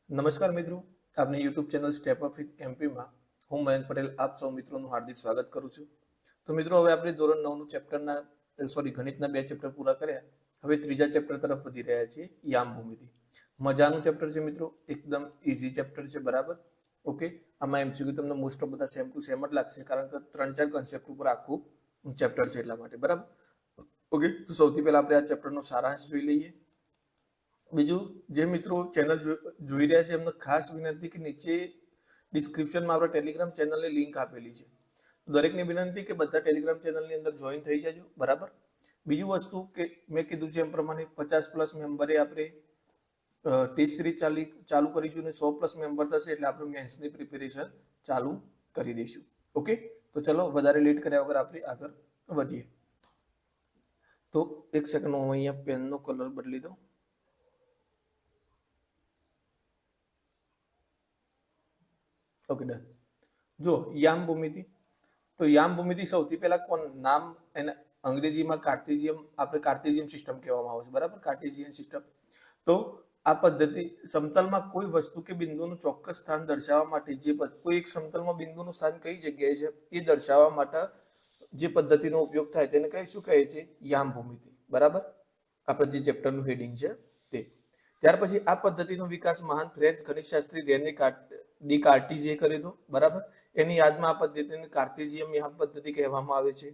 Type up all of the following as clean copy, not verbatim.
નમસ્કાર મિત્રો, આપની YouTube channel step up with એમપીમાં હું મયંક પટેલ આપ સૌ મિત્રોનું હાર્દિક સ્વાગત કરું છું. તો મિત્રો, હવે આપણે ધોરણ 9નું ગણિતના 2 ચેપ્ટર પૂરા કર્યા. હવે ત્રીજા ચેપ્ટર તરફ વધી રહ્યા છીએ, યામ ભૂમિતિ. મજાનું ચેપ્ટર છે મિત્રો, એકદમ ઇઝી ચેપ્ટર છે. બરાબર, ઓકે. આમાં એમસીક્યુ તમને મોસ્ટ ઓફ બધા સેમ ટુ સેમ જ લાગશે, કારણ કે 3-4 કન્સેપ્ટ ઉપર આખું ચેપ્ટર છે, એટલા માટે. બરાબર, ઓકે. તો સૌથી પહેલા આપણે આ ચેપ્ટરનો સારાંશ જોઈ લઈએ. બીજું, જે મિત્રો ચેનલ જોઈ રહ્યા છે એમને ખાસ વિનંતી કે નીચે ડિસ્ક્રિપ્શનમાં આપણે ટેલિગ્રામ ચેનલની લિંક આપેલી છે. દરેકને વિનંતી કે બધા ટેલિગ્રામ ચેનલની અંદર જોઈન થઈ જજો. બરાબર. બીજું વસ્તુ કે મેં કીધું છે એમ પ્રમાણે 50+ મેમ્બરે આપણે ટેસ્ટ સિરીઝ ચાલુ કરીશું અને 100+ મેમ્બર થશે એટલે આપણે મેન્સની પ્રિપેરેશન ચાલુ કરી દઈશું. ઓકે, તો ચલો વધારે લેટ કર્યા વગર આપણે આગળ વધીએ. તો એક સેકન્ડ, હું અહીંયા પેનનો કલર બદલી દઉં. Okay, done. જો યામ ભૂમિતિ, તો યામ ભૂમિતિ સૌથી પહેલા કોણ નામ, એને અંગ્રેજીમાં કાર્ટેશિયન સિસ્ટમ કહેવામાં આવે છે. બરાબર, કાર્ટેશિયન સિસ્ટમ. તો આ પદ્ધતિ સમતલમાં કોઈ વસ્તુ કે બિંદુનું ચોક્કસ સ્થાન દર્શાવવા માટે કોઈ એક સમતલમાં બિંદુનું સ્થાન કઈ જગ્યાએ છે એ દર્શાવવા માટે જે પદ્ધતિનો ઉપયોગ થાય તેને શું કહે છે? યામ ભૂમિતિ. બરાબર, આપણે જે ચેપ્ટરનું હેડિંગ છે તે. ત્યાર પછી આ પદ્ધતિનો વિકાસ મહાન ફ્રેન્ચ ગણિતશાસ્ત્રી રેને ડિકાર્ટેઝીએ કર્યો હતો. બરાબર, એની યાદમાં આ પદ્ધતિને કાર્ટેશિયન યામ પદ્ધતિ કહેવામાં આવે છે.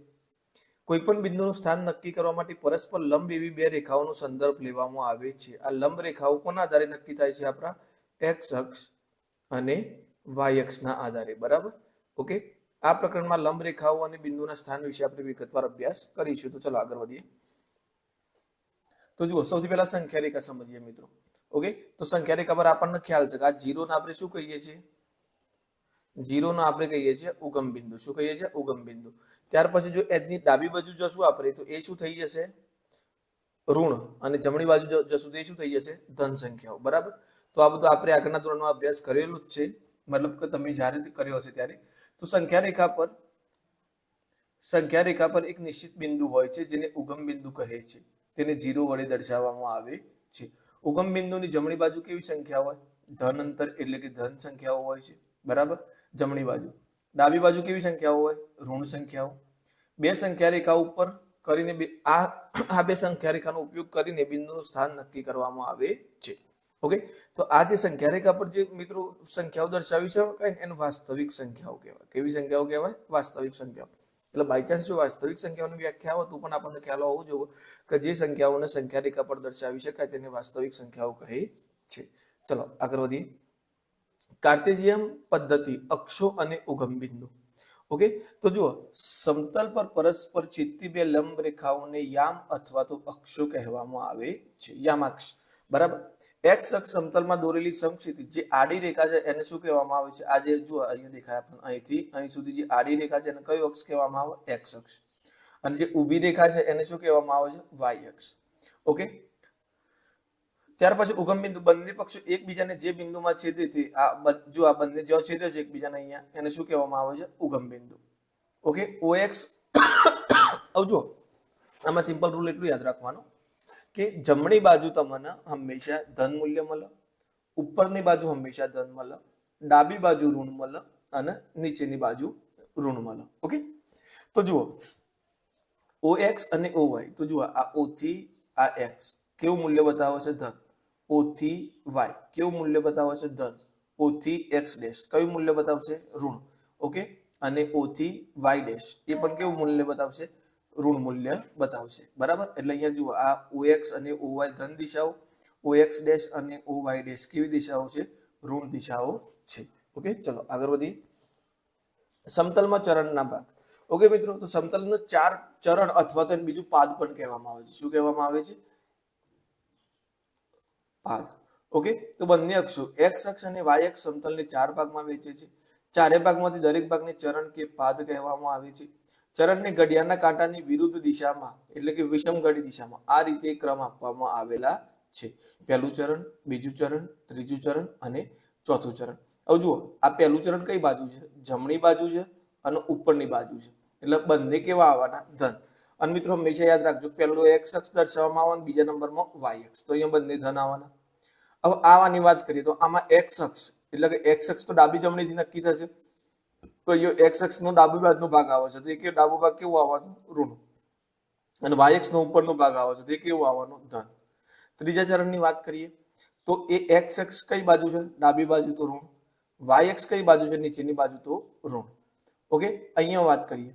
કોઈ પણ બિંદુનું સ્થાન નક્કી કરવા માટે પરસ્પર લંબ એવી બે રેખાઓનો સંદર્ભ લેવામાં આવે છે. આ લંબ રેખાઓ કોના આધારે નક્કી થાય છે? આપણા એક્સ અક્ષ અને વાય અક્ષના આધારે. બરાબર, ઓકે. આ પ્રકરણમાં લંબ રેખાઓ અને બિંદુના સ્થાન વિશે આપણે વિગતવાર અભ્યાસ કરીશું. તો ચલો આગળ વધીએ. તો જુઓ, સૌથી પહેલા સંખ્યા રેખા સમજીએ મિત્રો. ઓકે, તો સંખ્યા રેખા પર આપણને ખ્યાલ છે કે આ જીરોને આપણે શું કહીએ છીએ? જીરોનો આપણે કહીએ છીએ ઉગમ બિંદુ. શું કહીએ છીએ? ઉગમ બિંદુ. ત્યાર પછી જો એની ડાબી બાજુ જશું આપણે તો એ શું થઈ જશે? ઋણ. અને જમણી બાજુ જશું તો એ શું થઈ જશે? ધન સંખ્યાઓ. બરાબર, તો આ બધું આપણે આગળના ધોરણમાં અભ્યાસ કરેલું જ છે, મતલબ કે તમે જ્યારે કર્યો હશે ત્યારે. તો સંખ્યા રેખા પર એક નિશ્ચિત બિંદુ હોય છે જેને ઉગમ બિંદુ કહે છે. તેને 0 વડે દર્શાવવામાં આવે છે. ઉગમ બિંદુની જમણી બાજુ કેવી સંખ્યા હોય? ધન અંતર એટલે કે ધન સંખ્યાઓ હોય છે. બરાબર, જમણી બાજુ. ડાબી બાજુ કેવી સંખ્યાઓ હોય? ઋણ સંખ્યાઓ. બે સંખ્યા રેખા ઉપર કરીને આ બે સંખ્યા રેખાનો ઉપયોગ કરીને બિંદુનું સ્થાન નક્કી કરવામાં આવે છે. ઓકે, તો આ જે સંખ્યા રેખા પર જે મિત્રો સંખ્યાઓ દર્શાવી છે એને વાસ્તવિક સંખ્યાઓ કહેવાય. કેવી સંખ્યાઓ કહેવાય? વાસ્તવિક સંખ્યાઓ. એટલે બાય ચાન્સ જો વાસ્તવિક સંખ્યાઓની વ્યાખ્યા હોય તો પણ આપણને ખ્યાલ હોવો જોઈએ કે જે સંખ્યાઓને સંખ્યા રેખા પર દર્શાવી શકાય તેને વાસ્તવિક સંખ્યાઓ કહે છે. ચલો આગળ વધીએ. કાર્ટેશિયન પદ્ધતિ, અક્ષો અને ઉગમ બિંદુ. ઓકે, તો જુઓ, સમતલ પર પરસ્પર છેદતી બે લંબ રેખાઓને યામ અથવા તો અક્ષો કહેવામાં આવે છે. યામાક્ષ. બરાબર, એક્સ અક્ષ સમતલમાં દોરેલી સમક્ષિતિજ જે આડી રેખા છે એને શું કહેવામાં આવે છે? આ જે જુઓ અહીંયા દેખાય આપણને, અહીંથી અહીં સુધી જે આડી રેખા છે એને કયો અક્ષ કહેવામાં આવે? એક્સ અક્ષ. અને જે ઊભી રેખા છે એને શું કહેવામાં આવે છે? વાય અક્ષ. ઓકે, ત્યાર પછી ઉગમ બિંદુ. બંને પક્ષો એકબીજાને જે બિંદુમાં છેદે તે આ બંને જ્યાં છેદે છે એકબીજાને અહીંયા, એને શું કહેવામાં આવે છે? ઉગમ બિંદુ. Okay, OX. આવજો, આમાં સિમ્પલ રૂલ એટલું યાદ રાખવાનું કે જમણી બાજુ તમને હંમેશા ધન મૂલ્ય મળે, ઉપરની બાજુ હંમેશા ધન મળે, ડાબી બાજુ ઋણ મળે અને નીચેની બાજુ ઋણ મળે. ઓકે, તો જુઓ OX અને OY. તો જુઓ, આ O થી આ X કેવું મૂલ્ય બતાવે છે? ધન. O થી Y કેવું મૂલ્ય બતાવે છે? ધન. O થી X ડેશ કયું મૂલ્ય બતાવશે? ઋણ. ઓકે, અને O થી Y ડેશ એ પણ કેવું મૂલ્ય બતાવશે? ઋણ મૂલ્ય બતાવશે. બરાબર, એટલે અહીંયા જુઓ, આ OX અને OY ધન દિશાઓ, OX ડેશ અને OY ડેશ કેવી દિશાઓ છે? ઋણ દિશાઓ છે. ઓકે, ચલો આગળ વધીએ. સમતલમાં ચરણના ભાગ. ઓકે મિત્રો, તો સમતલનો 4 ચરણ અથવા તો બીજું પાદ પણ કહેવામાં આવે છે. શું કહેવામાં આવે છે? પાદ. ઓકે, તો બંને અક્ષો એક્સ અક્ષ અને વાય અક્ષ સમતલને 4 ભાગમાં વહેંચે છે. ચારે ભાગમાંથી દરેક ભાગને ચરણ કે પાદ કહેવામાં આવે છે. ચરણને ઘડિયાળના કાંટાની વિરુદ્ધ દિશામાં એટલે કે વિષમઘડી દિશામાં આ રીતે ક્રમ આપવામાં આવેલા છે. પહેલું ચરણ, બીજું ચરણ, ત્રીજું ચરણ અને ચોથું ચરણ. હવે જુઓ, આ પહેલું ચરણ કઈ બાજુ છે? જમણી બાજુ છે અને ઉપરની બાજુ છે. એટલે બંને કેવા આવવાના? ધન. અને મિત્રો હંમેશા યાદ રાખજો, પહેલો એક્સ અક્ષ દર્શાવવામાં આવે, બીજા નંબરમાં વાય અક્ષ. તો અહીંયા બંને ધન આવવાના. હવે આની વાત કરીએ તો આમાં એક્સ અક્ષ એટલે કે એક્સ અક્ષ તો ડાબી જમણીથી નક્કી થશે, તો એ એક્સ અક્ષ નો ડાબી બાજુનો ભાગ આવે છે તો એ કે ડાબો ભાગ કેવો આવવાનો? ઋણ. અને વાય અક્ષ નો ઉપરનો ભાગ આવે છે તો એ કેવો આવવાનો? ધન. ત્રીજા ચરણની વાત કરીએ તો એ એક્સ અક્ષ કઈ બાજુ છે? ડાબી બાજુ તો ઋણ. વાય અક્ષ કઈ બાજુ છે? નીચેની બાજુ તો ઋણ. ઓકે, અહીંયા વાત કરીએ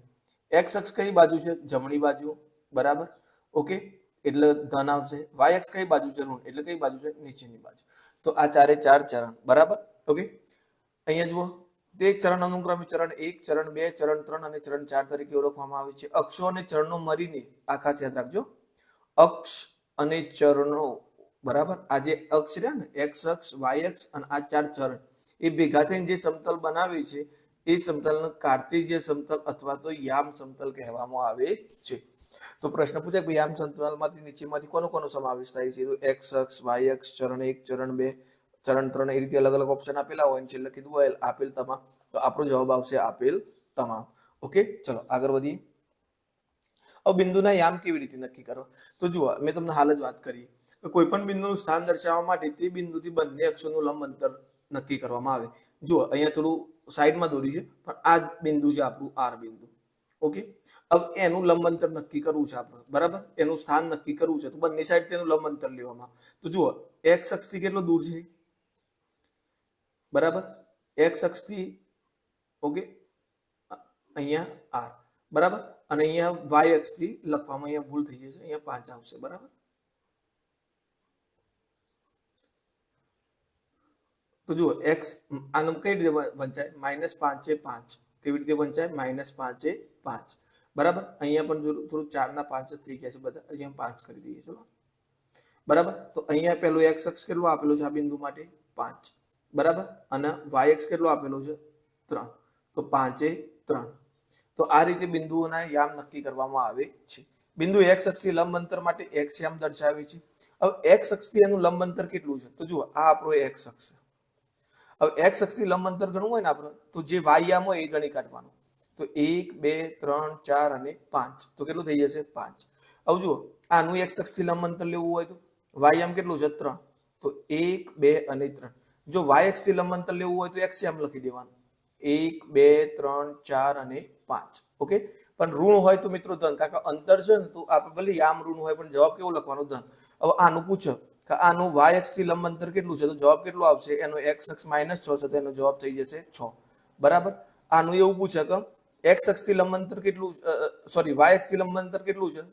એક્સ અક્ષ કઈ બાજુ છે? જમણી બાજુ, બરાબર. ઓકે, એટલે ધન આવશે. વાય અક્ષ કઈ બાજુ છે? ઋણ, એટલે કઈ બાજુ છે? નીચેની બાજુ. તો આ ચારે ચાર ચરણ, બરાબર. ઓકે, અહીંયા જુઓ તે ચરણ અનુક્રમે ચરણ 1, ચરણ 2, ચરણ 3 અને ચરણ 4 તરીકે ઓળખવામાં આવે છે. અક્ષો અને ચરણો મળીને આ ખાસ યાદ રાખજો, અક્ષ અને ચરણો, બરાબર. આ જે અક્ષ રહ્યા ને એક્સ અક્ષ, વાય અક્ષ અને આ ચાર ચરણ એ ભેગા થઈને જે સમતલ બનાવે છે એ સમતલને કાર્ટેશિયન સમતલ અથવા તો યામ સમતલ કહેવામાં આવે છે. તો પ્રશ્ન પૂછે કે યામ સમતલમાંથી નીચેમાંથી કોનો કોનો સમાવેશ થાય છે? તો એક્સ અક્ષ, વાય અક્ષ, ચરણ 1, ચરણ 2, ચરણ 3 એ રીતે અલગ અલગ ઓપ્શન આપેલા હોય છેલ્લે કીધું હોય આપેલ તમામ. તો આપણો જવાબ આવશે આપેલ તમામ. ઓકે, ચલો આગળ વધીએ. હવે બિંદુના યામ કેવી રીતે નક્કી કરવા? તો જુઓ, મેં તમને હાલ જ વાત કરી કે કોઈ પણ બિંદુનું સ્થાન દર્શાવવા માટે તે બિંદુથી બંને અક્ષોનું લંબ અંતર નક્કી કરવામાં આવે. જુઓ, અહીંયા થોડું સાઈડમાં દોર્યું છે પણ આ બિંદુ છે આપણું આર બિંદુ. ઓકે, હવે એનું લંબ અંતર નક્કી કરવું છે આપણે, બરાબર. એનું સ્થાન નક્કી કરવું છે તો બંને સાઈડ તેનું લંબ અંતર લેવામાં. તો જુઓ, એક્સ અક્ષથી કેટલો દૂર છે? બરાબર, એક્સ અક્ષથી, ઓકે, અહીંયા આર, બરાબર. અને અહીંયા વાય અક્ષથી લખવામાં અહીંયા ભૂલ થઈ જશે, અહીંયા 5 આવશે, બરાબર. તો જુઓ, એક્સ આનું કઈ રીતે વંચાય? -5 એ 5. કેવી રીતે વંચાય? -5 એ 5, બરાબર. અહીંયા પણ થોડું 4 ના 5 જ થઈ ગયા છે બધા, અહીંયા 5 કરી દઈએ, ચલો, બરાબર. તો અહીંયા પેલું એક્સ અક્ષ કેટલો આપેલો છે આ બિંદુ માટે? 5, બરાબર. અને વાય અક્ષ કેટલો આપેલો છે? 3. તો 5 એ 3. તો આ રીતે બિંદુઓના યામ નક્કી કરવામાં આવે છે. બિંદુ એક્સ અક્ષથી લંબ અંતર માટે એક્સ યામ દર્શાવે છે. હવે એક્સ અક્ષથી એનું લંબ અંતર કેટલું છે? તો જુઓ, આ આપણો એક્સ અક્ષ છે. હવે એક્સ અક્ષથી લંબ અંતર ગણવું હોય ને આપણે, તો જે વાય યામ હોય એ ગણી કાઢવાનું. તો 1, 2, 3, 4 અને 5. તો કેટલું થઈ જશે? 5. હવે જુઓ, આનું એક્સ અક્ષથી લંબ અંતર લેવું હોય તો વાય યામ કેટલું છે? 3. તો 1, 2 અને 3. જો વાય અક્ષથી લંબ અંતર લેવું હોય તો એક્સ યામ લખી દેવાનું, 1, 2, 3, 4 અને 5. ઓકે, પણ ઋણ હોય તો મિત્રો ધન, કારણ કે અંતર છે ને તો આપણે ભલે યામ ઋણ હોય પણ જવાબ કેવો લખવાનો? ધન. હવે આનું પૂછો કે આનું વાય અક્ષથી લંબ અંતર કેટલું છે? તો જવાબ કેટલો આવશે? એનો એક્સ અક્ષ -6 છે તો એનો જવાબ થઈ જશે 6, બરાબર. આનું એવું પૂછે કે એક્સ અક્ષથી લંબ અંતર કેટલું, સોરી, વાય અક્ષથી લંબ અંતર કેટલું છે?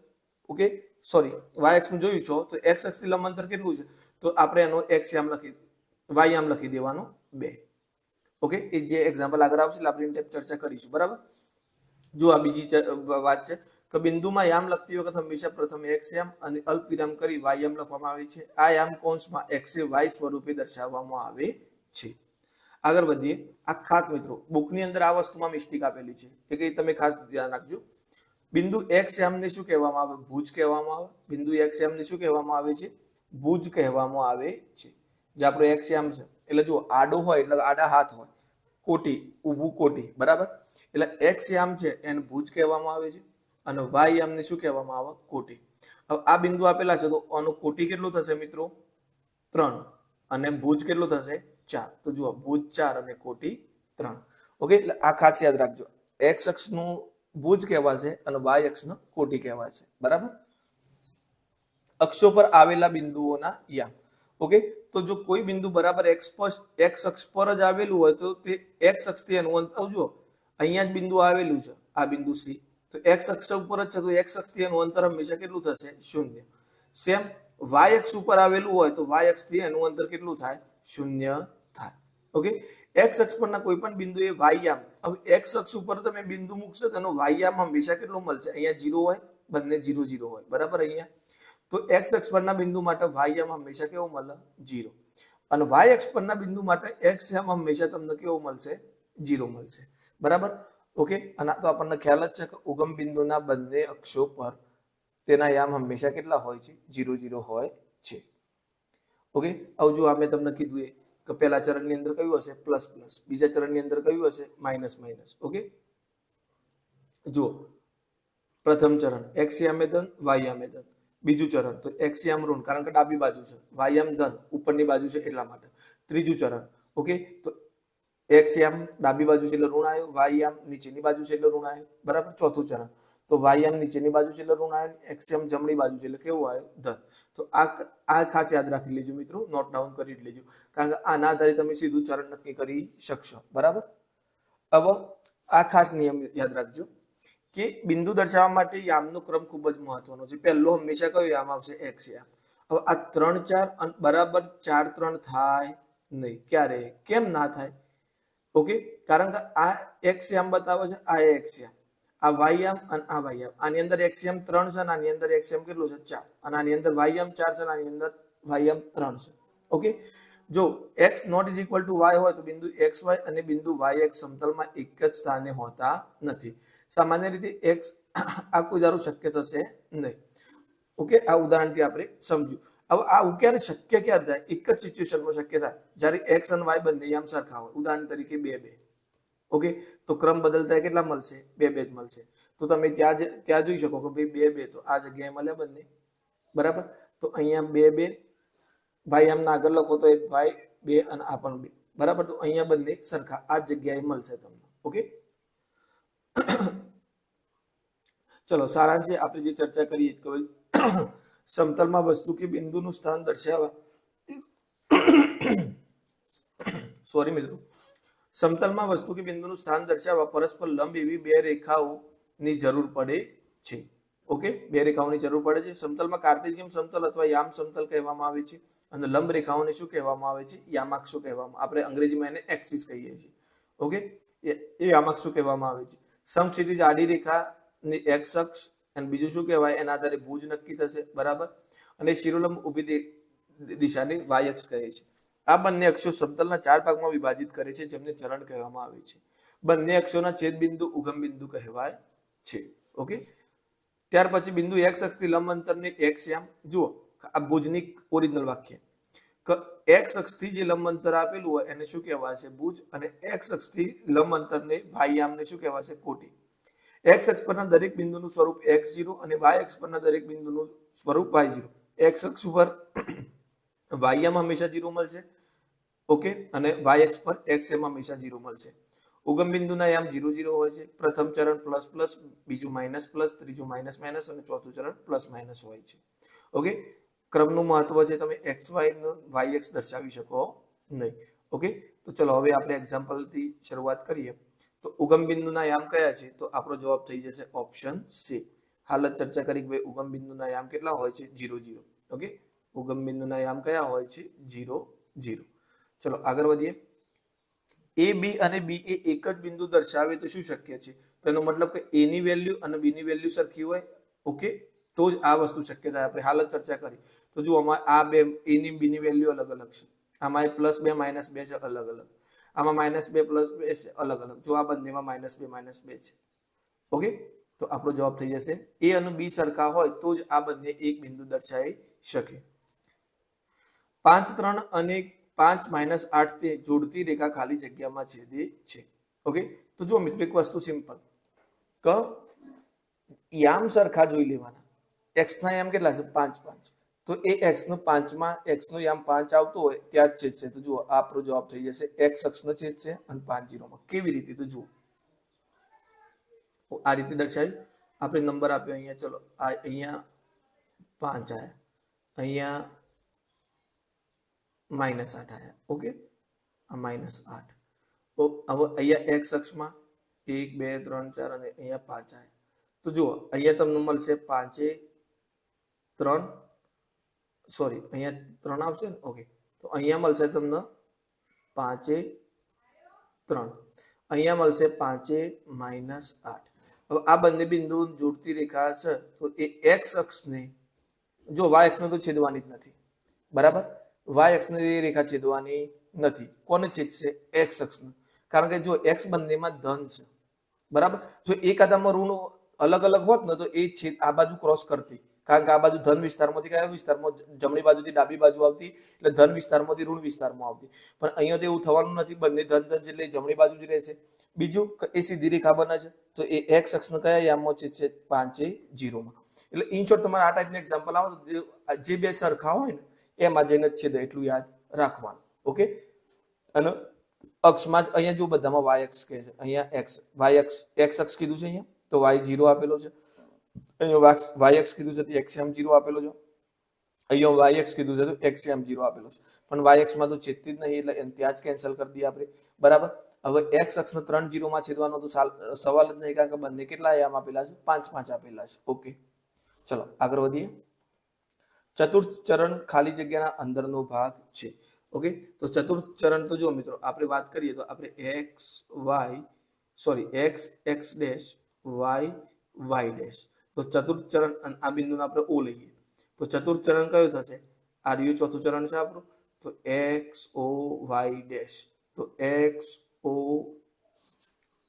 ઓકે, સોરી, વાય અક્ષ જોયું છો તો એક્સ અક્ષથી લંબ અંતર કેટલું છે? તો આપણે એનો એક્સ યામ લખી, વાય યામ લખી દેવાનો 2. ઓકે, એ જે એક્ઝામ્પલ આગળ આવશે એટલે આપણે ઇન ચર્ચા કરીશું, બરાબર. જો આ બીજી વાત છે કે બિંદુમાં યામ લખતી વખત હંમેશા પ્રથમ એક્સ યામ અને અલ્પ વિરામ કરી વાય યામ લખવામાં આવે છે. આ યામ કૌંસમાં એક્સ એ વાય સ્વરૂપે દર્શાવવામાં આવે છે. આગળ વધીએ. આ ખાસ મિત્રો બુકની અંદર આ વસ્તુમાં મિસ્ટેક આપેલી છે એ કે તમે ખાસ ધ્યાન રાખજો. બિંદુ એક્સ યામને શું કહેવામાં આવે? ભુજ કહેવામાં આવે. બિંદુ એક્સ યામને શું કહેવામાં આવે છે? ભુજ કહેવામાં આવે છે. જે આપણો એક્સ યામ છે એટલે જો આડો હોય એટલે આડા હાથ હોય, કોટી, ઊભું કોટી, બરાબર. એટલે એક્સ યામ છે એને ભુજ કહેવામાં આવે છે અને વાય યામને શું કહેવામાં આવે? કોટી. હવે આ બિંદુ આપેલા છે તો આનું કોટી કેટલું થશે મિત્રો? 3 અને ભુજ કેટલું થશે? 4. તો જુઓ, ભુજ 4 અને કોટી 3. ઓકે, એટલે આ ખાસ યાદ રાખજો, એક્સ અક્ષનું ભુજ કહેવાશે અને વાય અક્ષનું કોટી કહેવાશે, બરાબર. અક્ષો પર આવેલા બિંદુઓના યામ. ઓકે, તો જો કોઈ બિંદુ બરાબર એક્સ અક્ષ પર જ આવેલું હોય તો તે એક્સ અક્ષથી એનું અંતર, જુઓ અહીંયા જ બિંદુ આવેલું છે, આ બિંદુ સી, તો એક્સ અક્ષ ઉપર જ છે તો એક્સ અક્ષથી એનું અંતર હંમેશા કેટલું થશે? 0. સેમ વાય અક્ષ ઉપર આવેલું હોય તો વાય અક્ષથી એનું અંતર કેટલું થાય? 0 થાય. ઓકે, એક્સ અક્ષ પરના કોઈ પણ બિંદુએ વાય યામ, હવે એક્સ અક્ષ ઉપર તમે બિંદુ મૂકશો તો એનો વાય યામ હંમેશા કેટલો મળશે? અહીંયા 0 હોય, બંને 0 0 હોય, બરાબર. અહીંયા તો એક્સ અક્ષ પરના બિંદુ માટે વાય યામ હંમેશા કેવો મળે? 0. અને વાય અક્ષ પરના બિંદુ માટે એક્સ યામ હંમેશા તમને કેવો મળશે? 0 મળશે, બરાબર. ઓકે, અને તો આપણને ખ્યાલ જ છે કે ઉગમ બિંદુના બંને અક્ષો પર તેના યામ હંમેશા કેટલા હોય છે? 0 0 હોય છે. ઓકે, હવે જો મેં તમને કીધું એ કે પહેલા ચરણની અંદર કયું હશે? Plus plus. બીજા ચરણની અંદર કયું હશે? Minus minus. ઓકે, જો પ્રથમ ચરણ એક્સ યામે ધન, વાય યામે ધન. બીજું ચરણ તો x યામ ઋણ કારણ કે ડાબી બાજુ છે, y યામ ધન ઉપરની બાજુ છે એટલા માટે. ત્રીજું ચરણ ઓકે તો x યામ ડાબી બાજુ છે એટલે ઋણ આવ્યો, y યામ નીચેની બાજુ છે એટલે ઋણ આવ્યો બરાબર. ચોથું ચરણ તો y યામ નીચેની બાજુ છે એટલે ઋણ આવ્યો, x યામ જમણી બાજુ છે એટલે કેવું આવ્યું ધન. તો આ ખાસ યાદ રાખી લેજો મિત્રો, નોટ ડાઉન કરી લેજો કારણ કે આના આધારે તમે સીધું ચરણ નક્કી કરી શકશો બરાબર. હવે આ ખાસ નિયમ યાદ રાખજો કે બિંદુ દર્શાવવા માટે યામનો ક્રમ ખૂબ જ મહત્વનો છે. પહેલો હંમેશા કયો યામ આવશે? x યામ. હવે આ 3 4 બરાબર 4 3 થાય નહીં. ક્યારે? કેમ ના થાય? ઓકે કારણ કે આ x યામ બતાવે છે, આ x યામ, આ y યામ અને આ y યામ. આની અંદર x યામ 3 છે અને આની અંદર x યામ કેટલું છે? 4. અને આની અંદર y યામ 4 છે અને આની અંદર y યામ 3 છે. ઓકે જો x not is equal to y હોય તો બિંદુ xy અને બિંદુ yx સમતલમાં એક જ સ્થાને હોતા નથી. સામાન્ય રીતે x આ કોઈ ધારો શક્ય થશે નહીં. ઓકે આ ઉદાહરણથી આપણે સમજ્યું. હવે આ ક્યારે શક્ય ક્યારે થાય? એક જ સિચ્યુએશનમાં શક્ય થાય જ્યારે x અને y બંને યામ સરખા હોય. ઉદાહરણ તરીકે 2 2. ઓકે તો ક્રમ બદલતા કેટલા મળશે? 2 2 જ મળશે. તો તમે ત્યાં જોઈ શકો કે ભાઈ 2 2 તો આ જગ્યાએ મળ્યા બંને બરાબર. તો અહીંયા 2 2 y આમ ના આગળ લખો તો y 2 અને આ પણ 2 બરાબર. તો અહીંયા બંને સરખા આ જગ્યાએ મળશે તમને. ઓકે ચલો સારાંશ છે આપણે જે ચર્ચા કરીએ કે સમતલમાં વસ્તુ કે બિંદુનું સ્થાન દર્શાવવા સોરી મિત્રો, સમતલમાં વસ્તુ કે બિંદુનું સ્થાન દર્શાવવા પરસ્પર લંબ એવી બે રેખાઓની જરૂર પડે છે. ઓકે બે રેખાઓની જરૂર પડે છે. સમતલમાં કાર્ટેશિયન સમતલ અથવા યામ સમતલ કહેવામાં આવે છે અને લંબ રેખાઓને શું કહેવામાં આવે છે? યામાક્ષો કહેવામાં. આપણે અંગ્રેજીમાં એને એક્સિસ કહીએ છીએ. ઓકે એ યામાક્ષો કહેવામાં આવે છે. સમક્ષિતિજ આડી રેખાની x અક્ષ અને બીજું શું કહેવાય? એના આધારે ભુજ નક્કી થશે બરાબર. અને શિરોલંબ ઊભી દિશાને y અક્ષ કહે છે. આ બંને અક્ષો સમતલના 4 ભાગમાં વિભાજિત કરે છે જેમને ચરણ કહેવામાં આવે છે. બંને અક્ષોના છેદ બિંદુ ઉગમ બિંદુ કહેવાય છે. ઓકે ત્યાર પછી બિંદુ x અક્ષથી લંબ અંતરને x યામ. જુઓ આ ભુજની ઓરિજિનલ વાક્ય x અક્ષથી જે લંબ અંતર આપેલું હોય એને શું કહેવાશે? ભુજ. અને x અક્ષથી લંબ અંતરને y યામને શું કહેવાશે? કોટી. x અક્ષ પરના દરેક બિંદુનું સ્વરૂપ x0 અને y અક્ષ પરના દરેક બિંદુનું સ્વરૂપ y0. x અક્ષ ઉપર y યામ હંમેશા 0 મળશે. ઓકે અને y અક્ષ પર x યામ હંમેશા 0 મળશે. ઉગમ બિંદુના યામ 0 0 હોય છે. પ્રથમ ચરણ પ્લસ પ્લસ, બીજું માઇનસ પ્લસ, ત્રીજું માઇનસ માઇનસ અને ચોથું ચરણ પ્લસ માઇનસ હોય છે. ઓકે ક્રમનું મહત્વ છે. તમે xy નો yx દર્શાવી શકો નહીં. ઓકે તો ચલો હવે આપણે એક્ઝામ્પલથી શરૂઆત કરીએ. તો ઉગમ બિંદુના યામ કયા છે? તો આપણો જવાબ થઈ જશે ઓપ્શન સી. હાલ ચર્ચા કરી કે ભાઈ ઉગમ બિંદુના યામ કેટલા હોય છે? 0 0. ઓકે ઉગમ બિંદુના યામ કયા હોય છે? 0 0. ચલો આગળ વધીએ. એ બી અને બી એ એક જ બિંદુ દર્શાવે તો શું શક્ય છે? તો એનો મતલબ કે એ ની વેલ્યુ અને બી ની વેલ્યુ સરખી હોય. ઓકે તો જ આ વસ્તુ શક્ય થાય. આપણે હાલ ચર્ચા કરી તો જુઓ આ બે એ ની બી ની વેલ્યુ અલગ અલગ છે. આમાં +2 -2 છે અલગ અલગ. આમાં -2 +2 છે અલગ અલગ. જો આ બંનેમાં -2 છે. ઓકે તો આપણો જવાબ થઈ જશે એ અને બી સરખા હોય તો જ આ બંને એક બિંદુ દર્શાવી શકે. 5 3 અને 5 -8 તે જોડતી રેખા ખાલી જગ્યામાં છેદે છે. ઓકે તો જો મિત્રો એક વસ્તુ સિમ્પલ કે યામ સરખા જોઈ લેવાના. x ના યામ કેટલા છે? 5 5. તો એ x નો 5 માં x નો યામ 5 આવતો હોય ત્યાં જ છેદ છે. તો જુઓ આપણો જવાબ થઈ જશે x અક્ષનો છેદ છે અને 5 0 માં. કેવી રીતે? તો જુઓ આ રીતે દર્શાવી આપણે નંબર આપ્યો અહીંયા. ચલો આ અહીંયા 5 આયા, અહીંયા -8 આયા. ઓકે આ -8. તો હવે અહીંયા x અક્ષમાં 1 2 3 4 અને અહીંયા 5 આયા. તો જુઓ અહીંયા તમને મળશે 5 3 સોરી અહીંયા 3 આવશે ને. ઓકે તો અહીંયા મળશે તમને 5 3, અહીંયા મળશે 5 -8. હવે આ બંને બિંદુ જોડતી રેખા છે તો એ x અક્ષને જો y અક્ષને તો છેદવાની જ નથી બરાબર. y અક્ષને રેખા છેદવાની નથી. કોને છેદશે? x અક્ષને. કારણ કે જો x બંનેમાં ધન છે બરાબર. જો એક આધામાં ઋણ અલગ અલગ હોત ને તો એ છેદ આ બાજુ ક્રોસ કરતી. કારણ કે આ બાજુ ધન વિસ્તારમાંથી કયા વિસ્તારમાં? જમણી બાજુથી ડાબી બાજુ આવતી એટલે ધન વિસ્તારમાંથી ઋણ વિસ્તારમાં આવતી. પણ અહીંયા તો એવું થવાનું નથી. બંને ધન ધન છે એટલે જમણી બાજુ જ રહેશે. બીજું એ સીધી રેખા બને છે તો એ x અક્ષનો કયા યામમાં છે? 5 0 માં. એટલે ઇન શોર્ટ તમારે આ ટાઈપનું એક્ઝામ્પલ આવે તો જે બે સરખા હોય ને એમાં જઈને છેદે એટલું યાદ રાખવાનું. ઓકે, અને અક્ષમાં અહીંયા જો બધામાં વાય અક્ષ કહે છે, અહીંયા એક્સ વાય અક્ષ એક્સ અક્ષ કીધું છે અહીંયા તો વાય 0 આપેલો છે, અહીંયા વાય અક્ષ કીધું છે તો એક્સ એમ 0 આપેલો છે, અહીંયા વાય અક્ષ કીધું છે તો એક્સ એમ 0 આપેલો છે, પણ વાય અક્ષમાં તો છેદતી જ નહીં એટલે ત્યાં જ કેન્સલ કરી દઈએ આપણે. બરાબર, હવે એક્સ અક્ષને 3 0 માં છેદવાનો તો સવાલ જ નહીં, કારણ કે બંને કેટલા આયામ આપેલા છે 5 5 આપેલા છે. ઓકે, ચલો આગળ વધીએ. ચતુર્થ ચરણ ખાલી જગ્યાના અંદરનો ભાગ છે. ઓકે, તો ચતુર્થ ચરણ તો જો મિત્રો આપણે વાત કરીએ તો આપણે X X dash Y Y dash, તો ચતુર્થ ચરણ આ બિંદુને આપણે ઓ લઈએ તો ચતુર્થ ચરણ કયું થશે? આ રહ્યું ચોથું ચરણ છે આપણું, તો એક્સ ઓ વાય ડેશ, તો એક્સ ઓ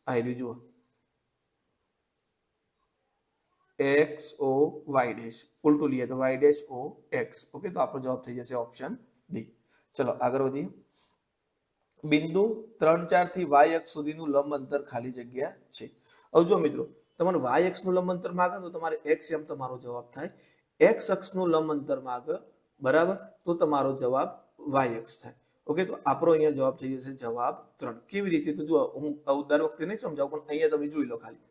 આ રહ્યું જુઓ એક્સ ઓ વાય ડેશ, ઉલટું લઈએ તો Y dash O X. Okay, તો આપણો જવાબ થઈ જશે ઓપ્શન ડી. ચલો આગળ વધીએ. બિંદુ 3 4 થી વાય અક્ષ સુધીનું લંબ અંતર ખાલી જગ્યા છે. હવે જો મિત્રો તમારે વાય અક્ષનું લંબ અંતર માંગે તો તમારે એક્સ એમ તમારો જવાબ થાય, એક્સ અક્ષનું લંબ અંતર માંગે બરાબર તો તમારો જવાબ વાય અક્ષ થાય. ઓકે, તો આપણો અહીંયા જવાબ થઈ જશે જવાબ 3. કેવી રીતે? તો જો હું દર વખતે નહીં સમજાવું પણ અહીંયા તમે જોઈ લો ખાલી.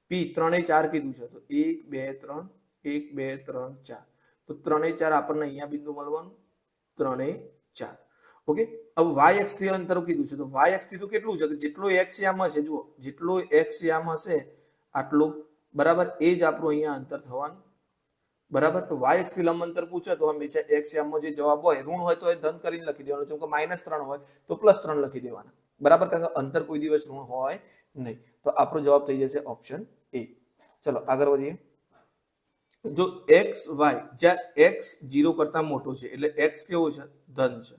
પી 3 એ 4 કીધું છે તો 1 2 3 1 2 3 4, તો 3 એ 4 આપણને અહીંયા બિંદુ મળવાનું 3 એ 4. ઓકે, હવે વાય અક્ષ થી અંતર કીધું છે તો વાય અક્ષ થી તો કેટલું છે કે જેટલો એક્સ યામ હશે, જુઓ જેટલો એક્સ યામ હશે આટલું બરાબર એ જ આપણું અહીંયા અંતર થવાનું. બરાબર, તો વાય અક્ષ થી લંબ અંતર પૂછે તો હંમેશા એક્સ યામમાં જે જવાબ હોય ઋણ હોય તો એ ધન કરીને લખી દેવાનું, જેમ કે -3 હોય તો +3 લખી દેવાના. બરાબર, કારણ કે અંતર કોઈ દિવસ ઋણ હોય નહીં. તો આપણો જવાબ થઈ જશે ઓપ્શન એ. ચલો આગળ વધીએ. જો એક્સ વાય જ્યાં એક્સ 0 કરતા મોટો છે એટલે એક્સ કેવો છે? ધન છે.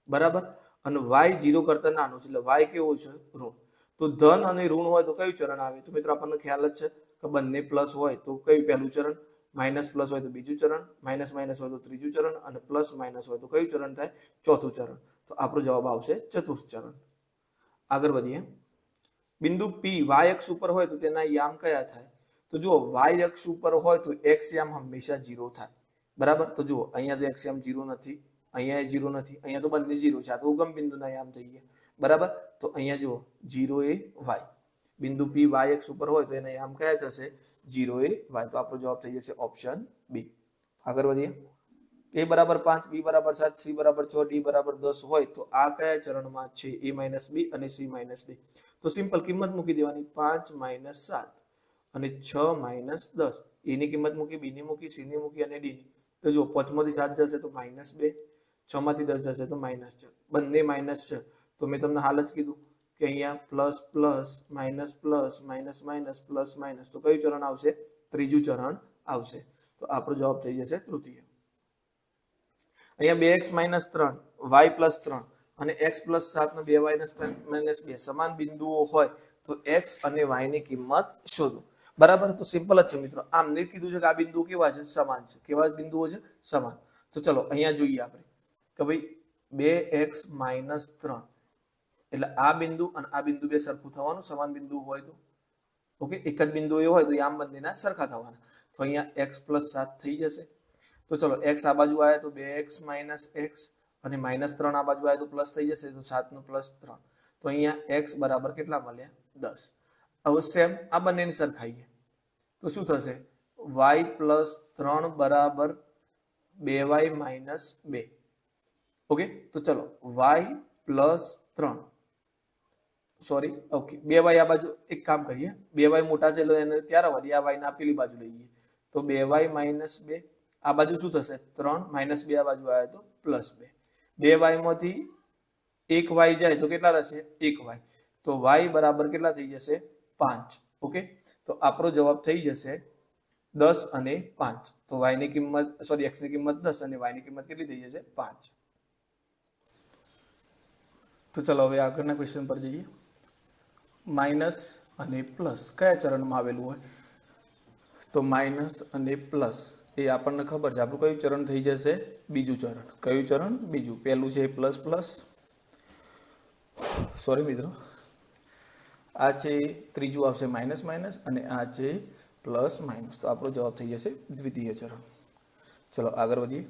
બરાબર, અને વાય 0 કરતા નાનો છે એટલે વાય કેવો છે? ઋણ. તો ધન અને ઋણ હોય તો કયું ચરણ આવે? તો મિત્રો આપણને ખ્યાલ જ છે કે બંને પ્લસ હોય તો કયું પહેલું ચરણ, માઇનસ પ્લસ હોય તો બીજું ચરણ, માઇનસ માઇનસ હોય તો ત્રીજું ચરણ, અને પ્લસ માઇનસ હોય તો કયું ચરણ થાય? ચોથું ચરણ. તો આપણો જવાબ આવશે ચતુર્થ ચરણ. આગળ વધીએ. બિંદુ પી વાય અક્ષ ઉપર હોય તો તેના યામ કયા થાય? તો જુઓ વાય અક્ષ ઉપર હોય તો એક્સ યામ હંમેશા 0 થાય. બરાબર, તો જુઓ અહીંયા તો એક્સ યામ 0 નથી, અહીંયા 0 નથી, અહીંયા તો બંને 0 છે, આ તો ઉગમ બિંદુના યામ થઈ ગયા. બરાબર, તો અહીંયા જુઓ 0 એ વાય, બિંદુ પી વાય અક્ષ ઉપર હોય તો એના યામ કયા થશે? 0 એ વાય. તો આપણો જવાબ થઈ જશે ઓપ્શન બી. આગળ વધીએ. a બરાબર 5, b બરાબર 7, c બરાબર 6, d બરાબર 10 હોય તો આ કયા ચરણમાં છે? a - b અને c - d. તો સિમ્પલ કિંમત મૂકી દેવાની, 5 - 7 અને 6 - 10. a ની કિંમત મૂકી, b ની મૂકી, c ની મૂકી અને d ની. તો જો 5 માંથી 7 જશે તો -2, 6 માંથી 10 જશે તો -4, બંને માઇનસ છે. તો મેં તમને હાલ જ કીધું કે અહીંયા plus plus minus plus minus minus plus minus, તો કયું ચરણ આવશે? ત્રીજું ચરણ આવશે. તો આપણો જવાબ થઈ જશે તૃતીય. અહીંયા 2x - 3 y + 3 અને x + 7 ને 2y - 2 સમાન બિંદુઓ હોય તો x અને y ની કિંમત શોધો. બરાબર, તો સિમ્પલ જ છે મિત્રો. આમ નહીં કીધું છે કે આ બિંદુઓ કેવા છે? સમાન છે. કેવા બિંદુઓ છે? સમાન. તો ચલો અહીંયા જોઈએ આપણે કે ભાઈ 2x - 3 એટલે આ બિંદુ અને આ બિંદુ બે સરખું થવાનું, સમાન બિંદુ હોય તો. ઓકે, એક જ બિંદુ એ હોય તો યામ બંનેના સરખા થવાના. તો અહીંયા x + 7 થઈ જશે. તો ચલો x આ બાજુ આવે તો 2x - x અને -3 આ બાજુ આવે તો પ્લસ થઈ જશે, તો 7 નું +3. તો અહીંયા x બરાબર કેટલા મળ્યા? 10. હવે સેમ આ બંનેને સરખાઈએ તો શું થશે? y + 3 બરાબર 2y - 2. ઓકે, તો ચલો y + 3 સોરી ઓકે 2y આ બાજુ એક કામ કરીએ, 2y મોટા છે એટલે એને ત્યારે વધીએ, આ y ના પેલી બાજુ લઈએ તો 2y - 2 આ બાજુ શું થશે? 3 -2 આ બાજુ આવે તો +2. 2y માંથી 1y જાય તો કેટલા રહેશે? 1y. તો y બરાબર કેટલા થઈ જશે? 5. ઓકે, તો આપણો જવાબ થઈ જશે 10 અને 5. તો y ની કિંમત સોરી x ની કિંમત 10 અને y ની કિંમત કેટલી થઈ જશે? 5. તો ચલો હવે આગળના ક્વેશ્ચન પર જઈએ. માઇનસ અને પ્લસ કયા ચરણમાં આવેલું હોય? તો માઇનસ અને પ્લસ એ આપણને ખબર છે, આપણું કયું ચરણ થઈ જશે? બીજું ચરણ. કયું ચરણ? બીજું. પહેલું છે પ્લસ પ્લસ, સોરી મિત્રો, આ છે ત્રીજું આવશે માઇનસ માઇનસ, અને આ છે પ્લસ માઇનસ, તો આપણો જવાબ થઈ જશે દ્વિતીય ચરણ. ચલો આગળ વધીએ.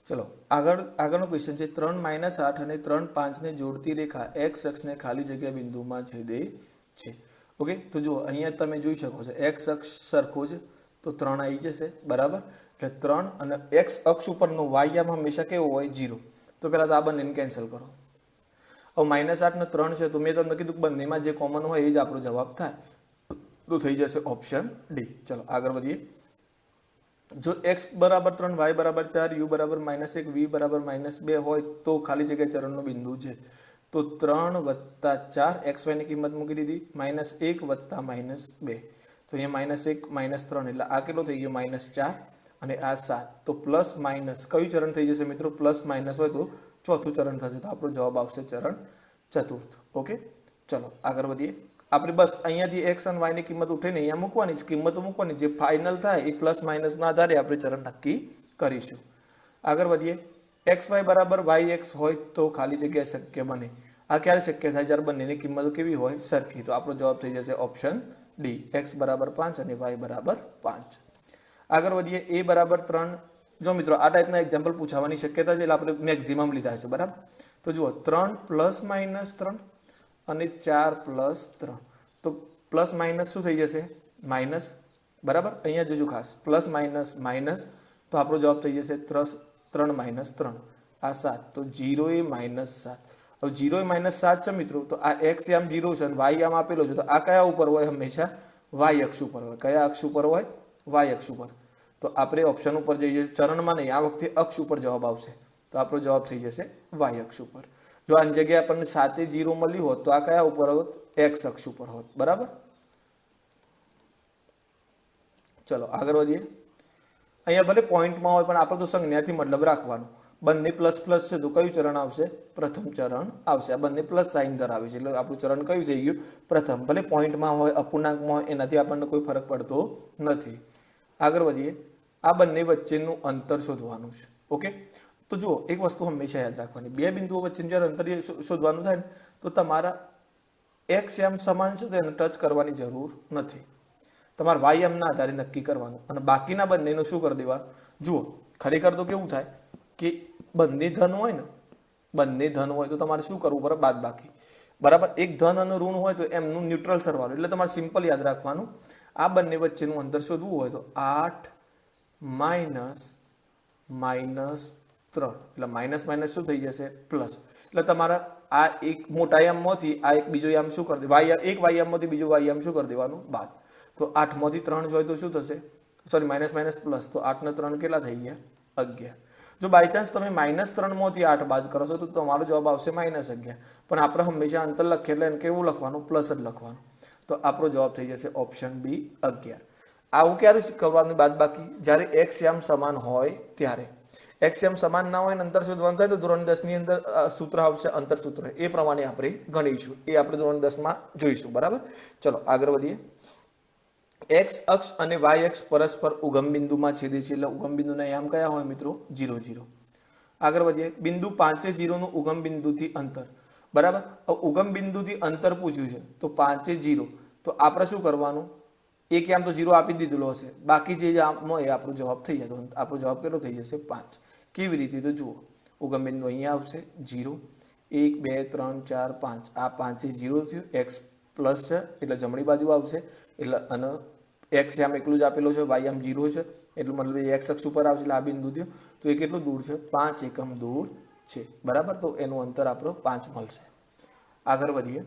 ચલો આગળનો ક્વેશ્ચન છે 3 - 8 અને 3 5 ને જોડતી રેખા x અક્ષને ખાલી જગ્યા બિંદુમાં છેદે છે. ઓકે, તો જુઓ અહીંયા તમે જોઈ શકો છો x અક્ષ સરખો છે તો 3 આવી જશે, બરાબર. એટલે 3 અને x અક્ષ ઉપરનો y આમ હંમેશા કેવો હોય 0. તો પહેલા તો આ બંનેને કેન્સલ કરો. હવે -8 ને 3 છે તો મેં તમને કીધું બંનેમાં જે કોમન હોય એ જ આપણો જવાબ થાય, તો થઈ જશે ઓપ્શન ડી. ચલો આગળ વધીએ. જો x બરાબર 3, y બરાબર 4, u બરાબર -1, v બરાબર -2 હોય તો ખાલી જગ્યા ચરણનો બિંદુ છે. તો 3 + 4 xy ની કિંમત મૂકી દીધી, -1 + -2. તો અહીંયા -1 - 3 એટલે આ કેટલો થઈ ગયો -4 અને આ 7. તો પ્લસ માઇનસ કયું ચરણ થઈ જશે મિત્રો? પ્લસ માઇનસ હોય તો ચોથું ચરણ થશે. તો આપણો જવાબ આવશે ચરણ ચતુર્થ. ઓકે, ચલો આગળ વધીએ. આપણે બસ અહીંયાથી એક્સ અને વાયની કિંમત ઉઠીને અહીંયા મૂકવાની જ, કિંમતો મૂકવાની, જે ફાઇનલ થાય એ પ્લસ માઇનસના આધારે આપણે ચરણ નક્કી કરીશું. આગળ વધીએ. એક્સ વાય બરાબર વાય એક્સ હોય તો ખાલી જગ્યા શક્ય બને. આ ક્યારે શક્ય થાય? જ્યારે બંનેની કિંમતો કેવી હોય? સરખી. તો આપણો જવાબ થઈ જશે ઓપ્શન ડી, એક્સ બરાબર 5 અને વાય બરાબર 5. આગળ વધીએ. એ બરાબર 3. જો મિત્રો આ ટાઈપના એક્ઝામ્પલ પૂછાવાની શક્યતા છે એટલે આપણે મેક્સિમમ લીધા છે, બરાબર. તો જુઓ 3 + -3 અને 4 + 3. તો પ્લસ માઇનસ શું થઈ જશે? માઇનસ, બરાબર. અહીંયા જોજો ખાસ, પ્લસ માઇનસ માઇનસ, તો આપણો જવાબ થઈ જશે 3 - 3 આ 7. તો 0 એ -7. હવે 0 એ -7 છે મિત્રો, તો આ x આમ 0 છે અને y આમ આપેલો છે, તો આ કયા ઉપર હોય? હંમેશા y અક્ષ ઉપર હોય. કયા અક્ષ ઉપર હોય? y અક્ષ ઉપર. તો આપણે ઓપ્શન ઉપર જઈએ, ચરણમાં નહીં, આ વખતે અક્ષ ઉપર જવાબ આવશે. તો આપણો જવાબ થઈ જશે y અક્ષ ઉપર. જો આની જગ્યાએ આપણને 7 એ 0 મળ્યું હોત તો આ કયા ઉપર હોત? x અક્ષ ઉપર હોત, બરાબર. ચલો આગળ વધીએ. અહીંયા ભલે પોઈન્ટમાં હોય પણ આપણે તો સંજ્ઞાથી મતલબ રાખવાનો. બંને પ્લસ પ્લસ છે તો કયું ચરણ આવશે? પ્રથમ ચરણ આવશે. આ બંને પ્લસ સાઇન ધરાવે છે એટલે આપણું ચરણ કયું થઈ ગયું? પ્રથમ. ભલે પોઈન્ટમાં હોય, અપૂર્ણાંકમાં હોય, એનાથી આપણને કોઈ ફરક પડતો નથી. આગળ વધીએ. આ બંને વચ્ચેનું અંતર શોધવાનું છે. ઓકે, તો જુઓ એક વસ્તુ હંમેશા યાદ રાખવાની, બે બિંદુઓ વચ્ચેનું જ્યારે અંતર શોધવાનું થાય ને તો તમારા એક્સ એમ સમાન છે તો એને ટચ કરવાની જરૂર નથી. તમારે વાય એમના આધારે નક્કી કરવાનું અને બાકીના બંનેનું શું કરી દેવાનું? જુઓ ખરેખર તો કેવું થાય કે બંને ધન હોય ને, બંને ધન હોય તો તમારે શું કરવું પડે? બાદ બાકી, બરાબર. એક ધન અને ઋણ હોય તો એમનું ન્યુટ્રલ સરવાળો. એટલે તમારે સિમ્પલ યાદ રાખવાનું, આ બંને વચ્ચેનું અંતર શોધવું હોય તો 8 - -3 એટલે માઇનસ માઇનસ શું થઈ જશે? પ્લસ. એટલે તમારા આ એક મોટા યામમાંથી આ એક બીજો યામ શું કરી દે? વાય, એક વાય યામમાંથી બીજો વાય યામ શું કરી દેવાનું? બાદ. તો 8 માંથી 3 જોઈએ તો શું થશે? Sorry, minus minus plus. તો 8 ને 3 કેટલા થઈ ગયા? 11. જો બાય ચાન્સ તમે -3 માંથી 8 બાદ કરશો તો તમારો જવાબ આવશે -11. પણ આપણે હંમેશા અંતર લખીએ એટલે એને કેવું લખવાનું? પ્લસ જ લખવાનું. તો આપણો જવાબ થઈ જશે ઓપ્શન બી 11. આવું ક્યારે કરવાનું? બાદ બાકી જ્યારે એક્સ યામ સમાન હોય ત્યારે. એક્સ યામ સમાન ના હોય ને અંતર શોધવાનું થાય તો ધોરણ 10 ની અંદર સૂત્ર આવશે, અંતર સૂત્ર. એ પ્રમાણે આપણે ગણીશું, એ આપણે ધોરણ 10 માં જોઈશું, બરાબર. ચલો આગળ વધીએ. એક્સ અક્ષ અને વાય અક્ષ પરસ્પર ઉગમ બિંદુમાં છેદે છે એટલે ઉગમ બિંદુના યામ કયા હોય મિત્રો? 0 0. આગળ વધીએ. બિંદુ 5 0 નું ઉગમ બિંદુથી અંતર, બરાબર. ઉગમ બિંદુથી અંતર પૂછ્યું છે તો 5 0. તો આપણે શું કરવાનું? એક યામ તો 0 આપી દીધેલો હશે, બાકી જે યામ હોય એ આપણો જવાબ થઈ જતો. આપણો જવાબ કેટલો થઈ જશે? 5. કેવી રીતે? તો જુઓ, ઉગમ બિંદુ અહીંયા આવશે 0, 1 2 3 4 5. આ 5 એ 0 થયું, એક્સ પ્લસ છે એટલે જમણી બાજુ આવશે. એટલે અને એક્સ આમ એકલું જ આપેલું છે, વાય આમ 0 છે એટલું મતલબ એક્સ અક્ષ ઉપર આવશે એટલે આ બિંદુ થયું. તો એ કેટલું દૂર છે? 5 એકમ દૂર છે, બરાબર. તો એનું અંતર આપણો 5 મળશે. આગળ વધીએ.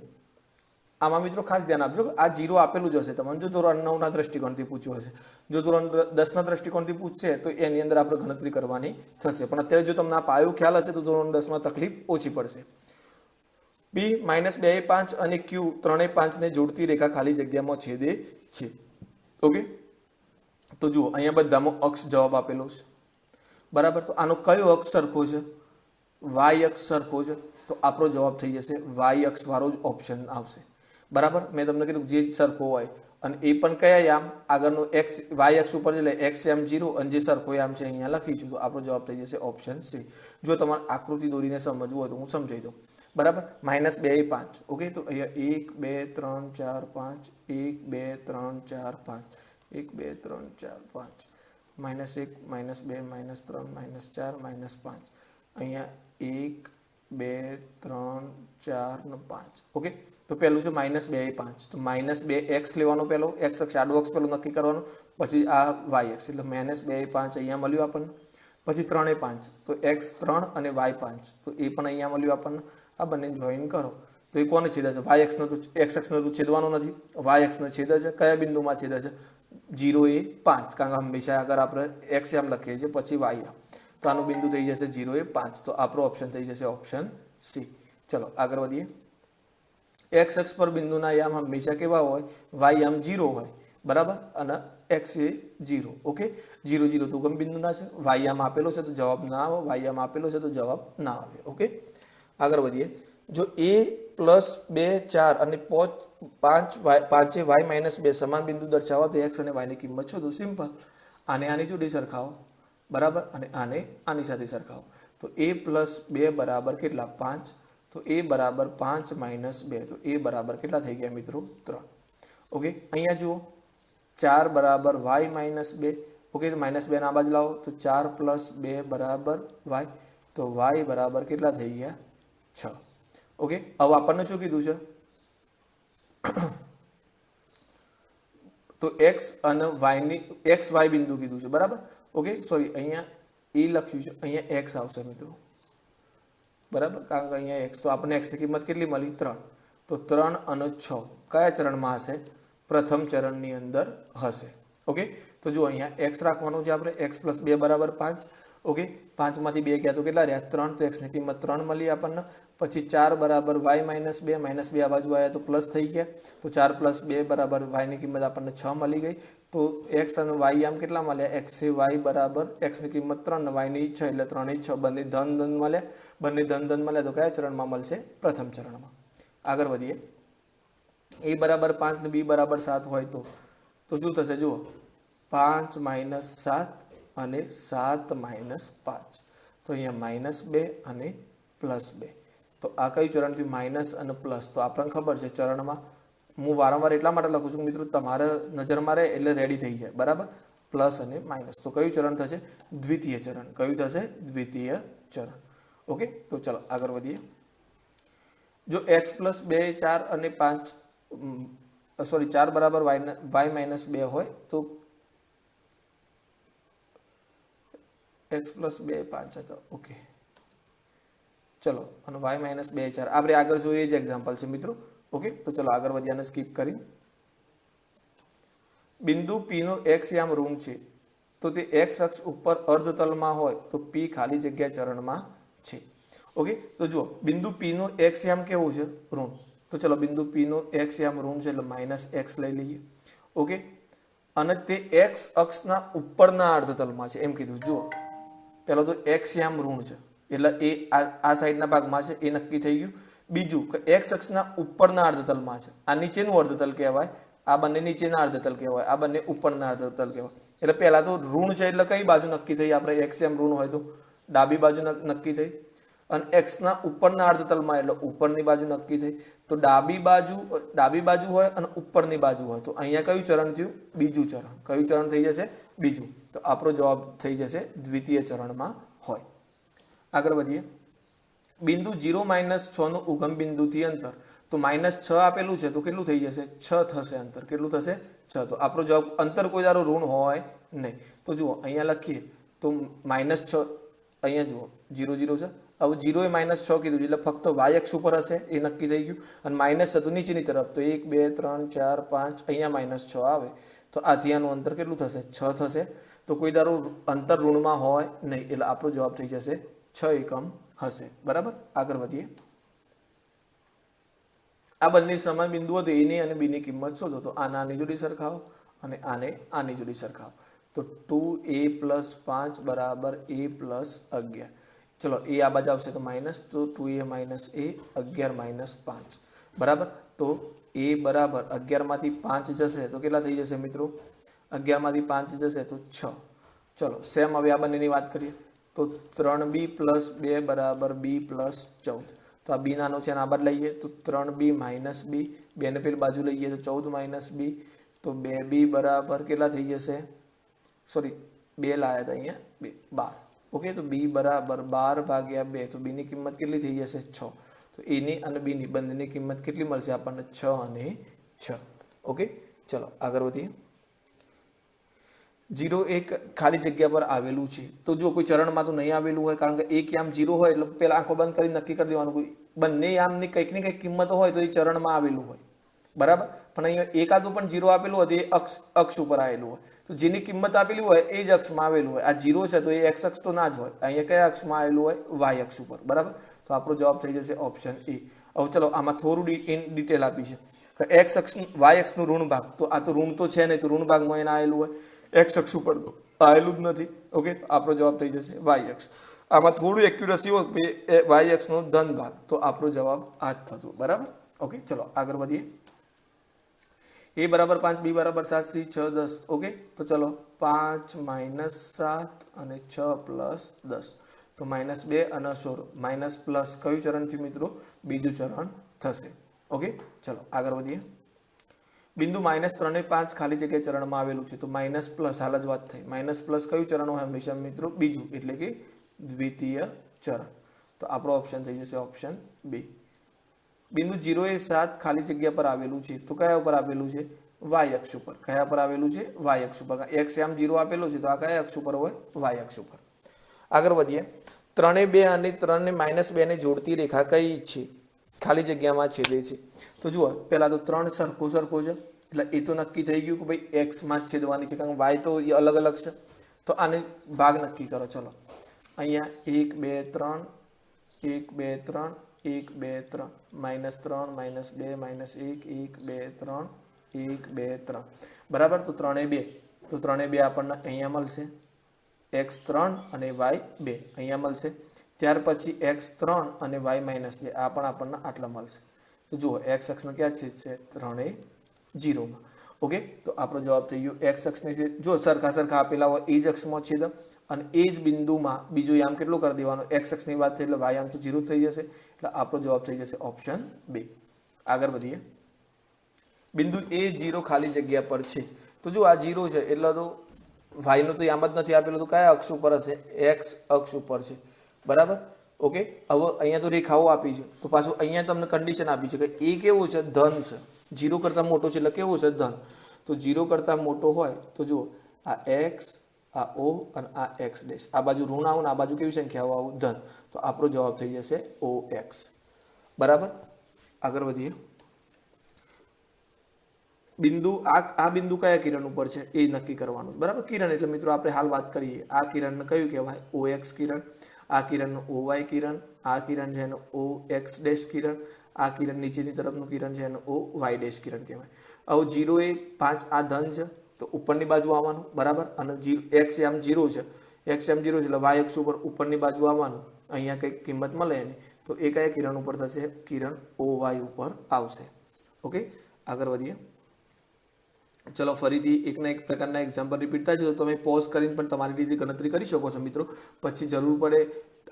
આમાં મિત્રો ખાસ ધ્યાન આપજો, આ 0 આપેલું જ હશે તમને જો ધોરણ 9 ના દ્રષ્ટિકોણથી પૂછ્યું હશે. જો ધોરણ 10 ના દ્રષ્ટિકોણથી પૂછશે તો એની અંદર આપણે ગણતરી કરવાની થશે. પણ અત્યારે જો તમને આ પાયો ખ્યાલ હશે તો ધોરણ 10 માં તકલીફ ઓછી પડશે. બી -2 એ 5 અને ક્યુ 3 એ 5 ને જોડતી રેખા ખાલી જગ્યામાં છેદે છે. ઓકે, તો જુઓ અહીંયા બધામાં અક્ષ જવાબ આપેલો છે, બરાબર. તો આનો કયો અક્ષ સરખો છે? વાય અક્ષ સરખો છે. તો આપણો જવાબ થઈ જશે વાય અક્ષ વાળો જ ઓપ્શન આવશે, બરાબર. મેં તમને કીધું જે સરખો હોય અને એ પણ કયા યામ? આગળનું એક્સ વાય અક્ષ ઉપર એટલે એક્સ યામ 0 અને જે સરખો યામ છે અહીંયા લખીશું. તો આપણો જવાબ થઈ જશે ઓપ્શન સી. જો તમારે આકૃતિ દોરીને સમજવું હોય તો હું સમજાવી દઉં. બરાબર, માઇનસ 2 એ 5. ઓકે, તો અહીંયા 1 2 3 4 5, 1 2 3 4 5, 1 2 3 4 5, minus 1 minus 2 minus 3 minus 4 minus 5, અહીંયા 1 2 3 4 ને 5. ઓકે, તો પહેલું છે માઇનસ 2 એ 5, તો માઇનસ 2 એક્સ લેવાનો, પહેલો એક્સ અક્ષ આડો અક્ષ પહેલો નક્કી કરવાનો, પછી આ વાય અક્ષ, એટલે માઇનસ 2 એ 5 અહીંયા મળ્યું આપણને, પછી 3 એ 5, તો એક્સ 3 અને વાય 5, તો એ પણ અહીંયા મળ્યું આપણને. આ બંને જોઈન કરો તો એ કોને છેદે છે? વાય એક્સનો, તો એક્સ અક્ષનો તો છેદવાનો નથી, વાય એક્સનો છેદે છે. કયા બિંદુમાં છેદે છે? 0 એ 5, કારણ કે હંમેશા આગળ આપણે એક્સ એમ લખીએ છીએ પછી વાય, તો આનું બિંદુ થઈ જશે 0 એ 5, તો આપણો ઓપ્શન થઈ જશે ઓપ્શન સી. ચલો આગળ વધીએ. એક્સ અક્ષ પર બિંદુના યામ હંમેશા કેવા હોય? વાય યામ 0 હોય, બરાબર, અને એક્સ એ 0. ઓકે, 0 0 તો ઉગમ બિંદુના છે, વાય યામ આપેલો છે તો જવાબ ના આવે, વાય યામ આપેલો છે તો જવાબ ના આવે. ઓકે, આગળ વધીએ. જો a પ્લસ 2 4 અને 5 વાય માઇનસ 2 સમાન બિંદુ દર્શાવો તો એક્સ અને વાયની કિંમત શોધો. સિમ્પલ, આને આની જોડે સરખાવો, બરાબર, અને આને આની સાથે સરખાવો. તો a પ્લસ 2 બરાબર કેટલા? 5. તો a બરાબર 5 માઇનસ 2, તો a બરાબર કેટલા થઈ ગયા મિત્રો? 3. ઓકે, અહીંયા જુઓ 4 બરાબર વાય માઇનસ 2. ઓકે, તો માઇનસ 2 ના બાજુ લાવો, તો 4 પ્લસ 2 બરાબર વાય, તો વાય બરાબર કેટલા થઈ ગયા? 6. ઓકે, હવે આપણને શું કીધું છે? તો એક્સ અને વાયની એક્સ વાય બિંદુ કીધું છે, બરાબર. ઓકે, સોરી, અહીંયા એ લખ્યું છે, અહીંયા એક્સ આવશે મિત્રો, બરાબર, કારણ કે અહીંયા એક્સ, તો આપણને એક્સની કિંમત કેટલી મળી? 3. તો 3 અને 6 કયા ચરણમાં હશે? પ્રથમ ચરણની અંદર હશે. ઓકે, તો જો અહીંયા એક્સ રાખવાનું છે આપણે, એક્સ પ્લસ 2 બરાબર 5. ઓકે, 5 માંથી 2 ગયા તો કેટલા રહ્યા? 3, તો એક્સની કિંમત 3 મળી આપણને. પછી 4 બરાબર વાય માઇનસ 2, માઇનસ 2 આ બાજુ આવ્યા તો પ્લસ થઈ ગયા, તો 4 પ્લસ 2 બરાબર વાયની કિંમત આપણને 6 મળી ગઈ. તો એક્સ અને વાય આમ કેટલા મળ્યા? એક્સ એ વાય બરાબર એક્સની કિંમત 3 ને વાયની 6, એટલે 3 6, બંને ધન મળ્યા, બંને ધન મળ્યા, તો કયા ચરણમાં મળશે? પ્રથમ ચરણમાં. આગળ વધીએ. a બરાબર 5 ને b બરાબર 7 હોય તો શું થશે? જુઓ, 5 માઇનસ 7 અને 7 માઇનસ 5, તો અહીંયા માઇનસ 2 અને પ્લસ 2. તો આ કયું ચરણ થયું? માઇનસ અને પ્લસ. તો આપણને ખબર છે ચરણમાં, હું વારંવાર એટલા માટે લખું છું મિત્રો, તમારા નજરમાં રહે એટલે રેડી થઈ જાય, બરાબર, પ્લસ અને માઇનસ. તો કયું ચરણ થશે? દ્વિતીય ચરણ. કયું થશે? દ્વિતીય ચરણ. ઓકે, તો ચલો આગળ વધીએ. જો એક્સ પ્લસ 2 4 અને 5 સોરી 4 બરાબર વાય માઇનસ 2 હોય તો એક્સ પ્લસ 2 5 હતા. ઓકે, ચલો, અને વાય માઇનસ 2 4 આપણે આગળ જોઈએ જ એક્ઝામ્પલ છે મિત્રો. ઓકે, તો ચલો આગળ વધ્યાને સ્કીપ કરી. બિંદુ P નો એક્સ યામ ઋણ છે, તો તે એક્સ અક્ષ ઉપર અર્ધતલમાં હોય તો P ખાલી જગ્યા ચરણમાં છે. ઓકે, તો જુઓ, બિંદુ P નો એક્સ યામ કેવું છે? ઋણ. તો ચલો, બિંદુ P નો એક્સ યામ ઋણ છે, એટલે માઇનસ એક્સ લઈ લઈએ. ઓકે, અને તે એક્સ અક્ષના ઉપરના અર્ધતલમાં છે એમ કીધું. જુઓ, પહેલો તો એક્સ યામ ઋણ છે, એટલે એ આ સાઈડના ભાગમાં છે, એ નક્કી થઈ ગયું. બીજું કે એક્સ અક્ષના ઉપરના અર્ધતલમાં છે, આ નીચેનું અર્ધતલ કહેવાય, આ બંને નીચેના અર્ધતલ કહેવાય, આ બંને ઉપરના અર્ધતલ કહેવાય. એટલે પહેલા તો ઋણ છે, એટલે કઈ બાજુ નક્કી થઈ? આપણે એક્સ એમ ઋણ હોય તો ડાબી બાજુ નક્કી થઈ, અને એક્સના ઉપરના અર્ધતલમાં એટલે ઉપરની બાજુ નક્કી થઈ. તો ડાબી બાજુ હોય અને ઉપરની બાજુ હોય, તો અહીંયા કયું ચરણ થયું? બીજું ચરણ. કયું ચરણ થઈ જશે? બીજું. તો આપણો જવાબ થઈ જશે દ્વિતીય ચરણમાં હોય. આગળ વધીએ. બિંદુ 0 માઇનસ 6 નું ઉગમ બિંદુથી અંતર, તો માઇનસ 6 આપેલું છે, તો કેટલું થઈ જશે? 6 થશે અંતર. કેટલું થશે? 6. તો આપણો જવાબ, અંતર કોઈ દારો ઋણ હોય નહીં. તો જુઓ, અહીંયા લખીએ તો માઇનસ 6, અહીંયા જુઓ 0 0 છે. હવે 0 એ માઇનસ 6 કીધું, એટલે ફક્ત વાય અક્ષ ઉપર હશે, એ નક્કી થઈ ગયું. અને માઇનસ છે તો નીચેની તરફ, તો 1 2 3 4 5, અહીંયા માઇનસ 6 આવે, તો આથી આનું અંતર કેટલું થશે? 6 થશે. તો કોઈ દારો અંતર ઋણમાં હોય નહીં, એટલે આપણો જવાબ થઈ જશે 6 એકમ હશે. બરાબર, આગળ વધીએ. આ બંને સમાન બિંદુઓ તો એની અને બીની કિંમત શોધો. તો આને આની જોડી સરખાવો અને આને આની જોડી સરખાવો. તો 2a પ્લસ 5 બરાબર a પ્લસ 11. ચલો, એ આ બાજુ આવશે તો માઇનસ, તો 2a માઇનસ a, 11 માઇનસ 5. બરાબર, તો a બરાબર 11 માંથી 5 જશે તો કેટલા થઈ જશે મિત્રો? 11 માંથી 5 જશે તો 6. ચલો, સેમ હવે આ બંનેની વાત કરીએ. તો 3b પ્લસ 2 બરાબર b પ્લસ 14. તો આ બી નાનો છે અને આ બાદ લઈએ તો 3b માઇનસ બી, 2 ને પેલી બાજુ લઈએ તો 14 માઇનસ બી, તો 2b બરાબર કેટલા થઈ જશે, સોરી 2 લાયા હતા અહીંયા 2 12. ઓકે, તો બી બરાબર 12 ભાગ્યા 2, તો બીની કિંમત કેટલી થઈ જશે 6. તો એની અને બીની બંનેની કિંમત કેટલી મળશે આપણને 6 અને 6. ઓકે, ચલો આગળ વધીએ. 0 એક ખાલી જગ્યા પર આવેલું છે. તો જો કોઈ ચરણમાં તો નહીં આવેલું હોય, કારણ કે એક યામ 0 હોય એટલે પહેલા આંખો બંધ કરી નક્કી કરી દેવાનું બંને યામની કંઈક ને કંઈક કિંમતો હોય તો એ ચરણમાં આવેલું હોય, બરાબર. પણ અહીંયા એકાદું પણ 0 આપેલું હોય તો એ અક્ષ ઉપર આવેલું હોય. તો જેની કિંમત આપેલી હોય એ જ અક્ષમાં આવેલું હોય. આ 0 છે તો એ એક્સ અક્ષ તો ના જ હોય. અહીંયા કયા અક્ષમાં આવેલું હોય, વાય અક્ષ ઉપર, બરાબર. તો આપણો જવાબ થઈ જશે ઓપ્શન એ. હવે ચલો આમાં થોડું ઇન ડિટેલ આપી છે. એક્સ અક્ષ વાય અક્ષનું ઋણ ભાગ, તો આ તો ઋણ તો છે નહીં, તો ઋણ ભાગમાં એને આવેલું હોય. એક્સ અક્ષ ઉપર તો આવેલું જ નથી. ઓકે, તો આપણો જવાબ થઈ જશે વાય અક્ષ. આમાં થોડું એક્યુરસી હોય વાય અક્ષનો ધન ભાગ, તો આપણો જવાબ આ જ થતો, બરાબર. ઓકે, ચલો આગળ વધીએ. a બરાબર 5, b બરાબર 7, c 6 10. ઓકે, તો ચલો 5 માઇનસ 7 અને 6 પ્લસ 10, તો -2 અને 16 માઇનસ પ્લસ કયું ચરણ છે મિત્રો, બીજું ચરણ થશે. ઓકે, ચલો આગળ વધીએ. બિંદુ -3 એ 5 ખાલી જગ્યાએ ચરણમાં આવેલું છે. તો માઇનસ પ્લસ હાલ જ વાત થઈ, માઇનસ પ્લસ કયું ચરણ હોય હંમેશા મિત્રો, બીજું, એટલે કે દ્વિતીય ચરણ. તો આપણો ઓપ્શન થઈ જશે ઓપ્શન બી. બિંદુ 0 એ 7 ખાલી જગ્યા પર આવેલું છે. તો કયા ઉપર આવેલું છે, વાય અક્ષ ઉપર. કયા પર આવેલું છે, વાય અક્ષ ઉપર. એક્સ આમ 0 આપેલું છે તો આ કયા અક્ષ ઉપર હોય, વાય અક્ષ ઉપર. આગળ વધીએ. 3 2 અને 3 ને -2 ને જોડતી રેખા કઈ છે, ખાલી જગ્યામાં છેદે છે. તો જુઓ પહેલા તો 3 સરખો છે, એટલે એ તો નક્કી થઈ ગયું કે ભાઈ એક્સ માં જ છેદવાની છે, કારણ કે વાય તો એ અલગ અલગ છે. તો આને ભાગ નક્કી કરો. ચલો અહીંયા 1 2 3 1 2 3 1 2 3 -3 -2 -1 1 2 3 1 2 3, બરાબર. તો 3 2, તો 3 2 આપણને અહીંયા મળશે, x3 અને y2 અહીંયા મળશે. ત્યાર પછી x3 અને y -2 આ પણ આપણને આટલા મળશે. તો જુઓ એક્સ અક્ષને ક્યાં છે 3 0 માં. ઓકે, તો આપણો જવાબ થઈ ગયો એક્સ અક્ષની છે. જો સરખા આપેલા હોય એ જ અક્ષમાં છેદ અને એ જ બિંદુમાં બીજું યામ કેટલું કરી દેવાનું, એક્સ અક્ષની વાત થઈ એટલે વાય યામ તો 0 થઈ જશે. એટલે આપણો જવાબ થઈ જશે ઓપ્શન 2. આગળ વધીએ. બિંદુ એ 0 ખાલી જગ્યા પર છે. તો જો આ 0 છે એટલે તો વાય નું તો યામ જ નથી આપેલું, તો કયા અક્ષ ઉપર હશે, એક્સ અક્ષ ઉપર છે, બરાબર. ઓકે, હવે અહીંયા તો રેખાઓ આપી છે, તો પાછું અહીંયા તમને કન્ડિશન આપી છે કે એ કેવું છે, ધન છે. 0 કરતાં મોટો છે એટલે કેવું છે, ધન. તો 0 કરતાં મોટો હોય તો જુઓ આ એક્સ, આ ઓ અને આ એક્સ ડેશ, આ બાજુ ઋણ આવું ને આ બાજુ કેવી સંખ્યાઓ આવું, ધન. તો આપણો જવાબ થઈ જશે ઓ એક્સ, બરાબર. આગળ વધીએ. બિંદુ આ બિંદુ કયા કિરણ ઉપર છે એ નક્કી કરવાનું, બરાબર. કિરણ એટલે મિત્રો આપણે હાલ વાત કરીએ, આ કિરણને કયું કહેવાય, ઓ એક્સ કિરણ. આ કિરણનું ઓ વાય કિરણ. આ કિરણ છે એનું ઓ એક્સ ડેશ કિરણ. આ કિરણ નીચેની તરફનું કિરણ છે એનું ઓ વાય ડેશ કિરણ કહેવાય. હવે 0 એ 5 આ ધન છે તો ઉપરની બાજુ આવવાનું, બરાબર. અને એક્સ આમ 0 છે, એક્સ આમ 0 છે એટલે વાય અક્ષ ઉપર ઉપરની બાજુ આવવાનું. અહીંયા કંઈક કિંમત મળે એની, તો એ કયા કિરણ ઉપર થશે, કિરણ ઓ વાય ઉપર આવશે. ઓકે, આગળ વધીએ. ચલો ફરીથી એકના એક પ્રકારના એક્ઝામ્પલ રિપીટ થાય છે, તો તમે પોઝ કરીને પણ તમારી રીતે ગણતરી કરી શકો છો મિત્રો. પછી જરૂર પડે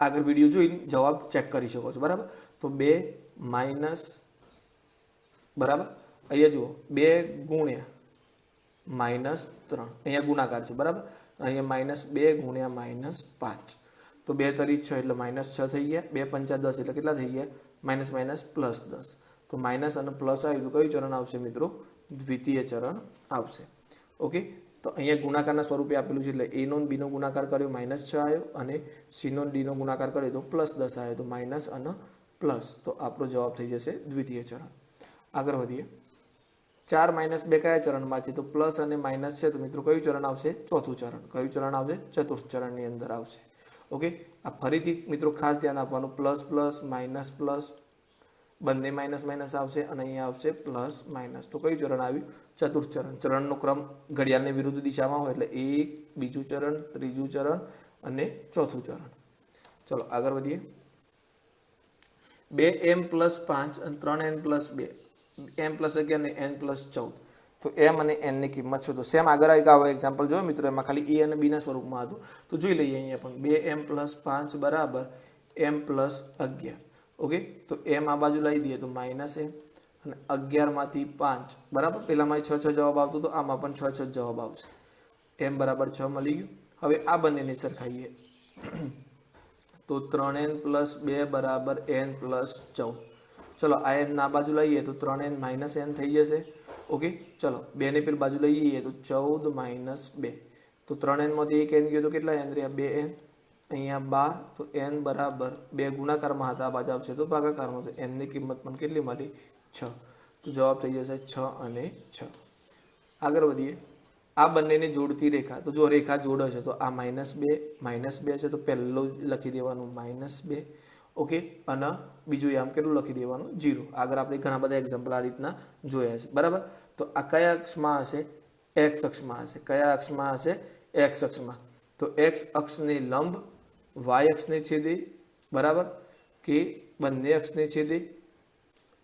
આગળ વિડીયો જોઈને જવાબ ચેક કરી શકો છો, બરાબર. તો 2 માઇનસ, બરાબર. અહીંયા જુઓ 2 ગુણ્યા -3, અહીંયા ગુણાકાર છે, બરાબર. અહીંયા -2 ગુણ્યા -5, તો 2 તરી 6 એટલે -6 થઈ ગયા. 2 પંચા 10 એટલે કેટલા થઈ ગયા, -+10. તો માઇનસ અને પ્લસ આવ્યું તો કયું ચરણ આવશે મિત્રો, દ્વિતીય ચરણ આવશે. ઓકે, તો અહીંયા ગુણાકારના સ્વરૂપે આપેલું છે એટલે a નો b નો ગુણાકાર કર્યો -6 આવ્યો અને c નો d નો ગુણાકાર કર્યો તો +10 આવ્યો, તો માઇનસ અને પ્લસ. તો આપણો જવાબ થઈ જશે દ્વિતીય ચરણ. આગળ વધીએ. 4 - 2 કયા ચરણમાં છે, તો પ્લસ અને માઇનસ છે, તો મિત્રો કયું ચરણ આવશે, ચોથું ચરણ. કયું ચરણ આવશે, ચતુર્થ ચરણની અંદર આવશે. ઓકે, આ ફરીથી મિત્રો ખાસ ધ્યાન આપવાનું, પ્લસ પ્લસ માઇનસ પ્લસ બંને માઇનસ માઇનસ આવશે અને અહીંયા આવશે પ્લસ માઇનસ. તો કયું ચરણ આવ્યું, ચતુર્થ ચરણ. ચરણનો ક્રમ ઘડિયાળની વિરુદ્ધ દિશામાં હોય એટલે 1, બીજું ચરણ, ત્રીજું ચરણ અને ચોથું ચરણ. ચલો આગળ વધીએ. 2m + 5 અને 3n + 2, m + 11 અને n + 14. તો m અને n ની કિંમત શોધો. સેમ આગળ એક આવો એક્ઝામ્પલ જોયો મિત્રો, એમાં ખાલી a અને b ના સ્વરૂપમાં હતું. તો જોઈ લઈએ અહીંયા પણ 2m + 5 બરાબર m + 11. ઓકે, તો એમ આ બાજુ લઈ દઈએ તો માઇનસ એમ, અને 11માંથી 5 બરાબર, પેલામાં 6 6 જવાબ આવતો તો આમાં પણ 6 6 જવાબ આવશે. એમ બરાબર 6 મળી ગયું. હવે આ બંનેને સરખાઈએ તો 3n + 2 બરાબર n + 14. ચલો આ n ના બાજુ લઈએ તો 3n - n થઈ જશે. ઓકે, ચલો 2 ને પેલી બાજુ લઈએ તો 14 - 2, તો 3n માંથી એક n ગયો તો કેટલા n રહ્યા? 2n. અહીંયા 12, તો n બરાબર 2 ગુણાકારમાં હતા, આ બાજુ આવશે તો ભાગાકારમાં, તો n ની કિંમત પણ કેટલી મળી? 6. તો જવાબ થઈ જશે 6 અને 6. આગળ વધીએ. આ બંનેને જોડતી રેખા, તો જો રેખા જોડે છે તો આ -2 છે તો પહેલું લખી દેવાનું -2. ઓકે, અને બીજું આમ કેટલું લખી દેવાનું? 0. આગળ આપણે ઘણા બધા એક્ઝામ્પલ આ રીતના જોયા છે. બરાબર, તો આ કયા અક્ષમાં હશે? x અક્ષમાં હશે. કયા અક્ષમાં હશે? x અક્ષમાં. તો x અક્ષને લંબ, y અક્ષને છેદે, બરાબર, કે બંને અક્ષને છેદે,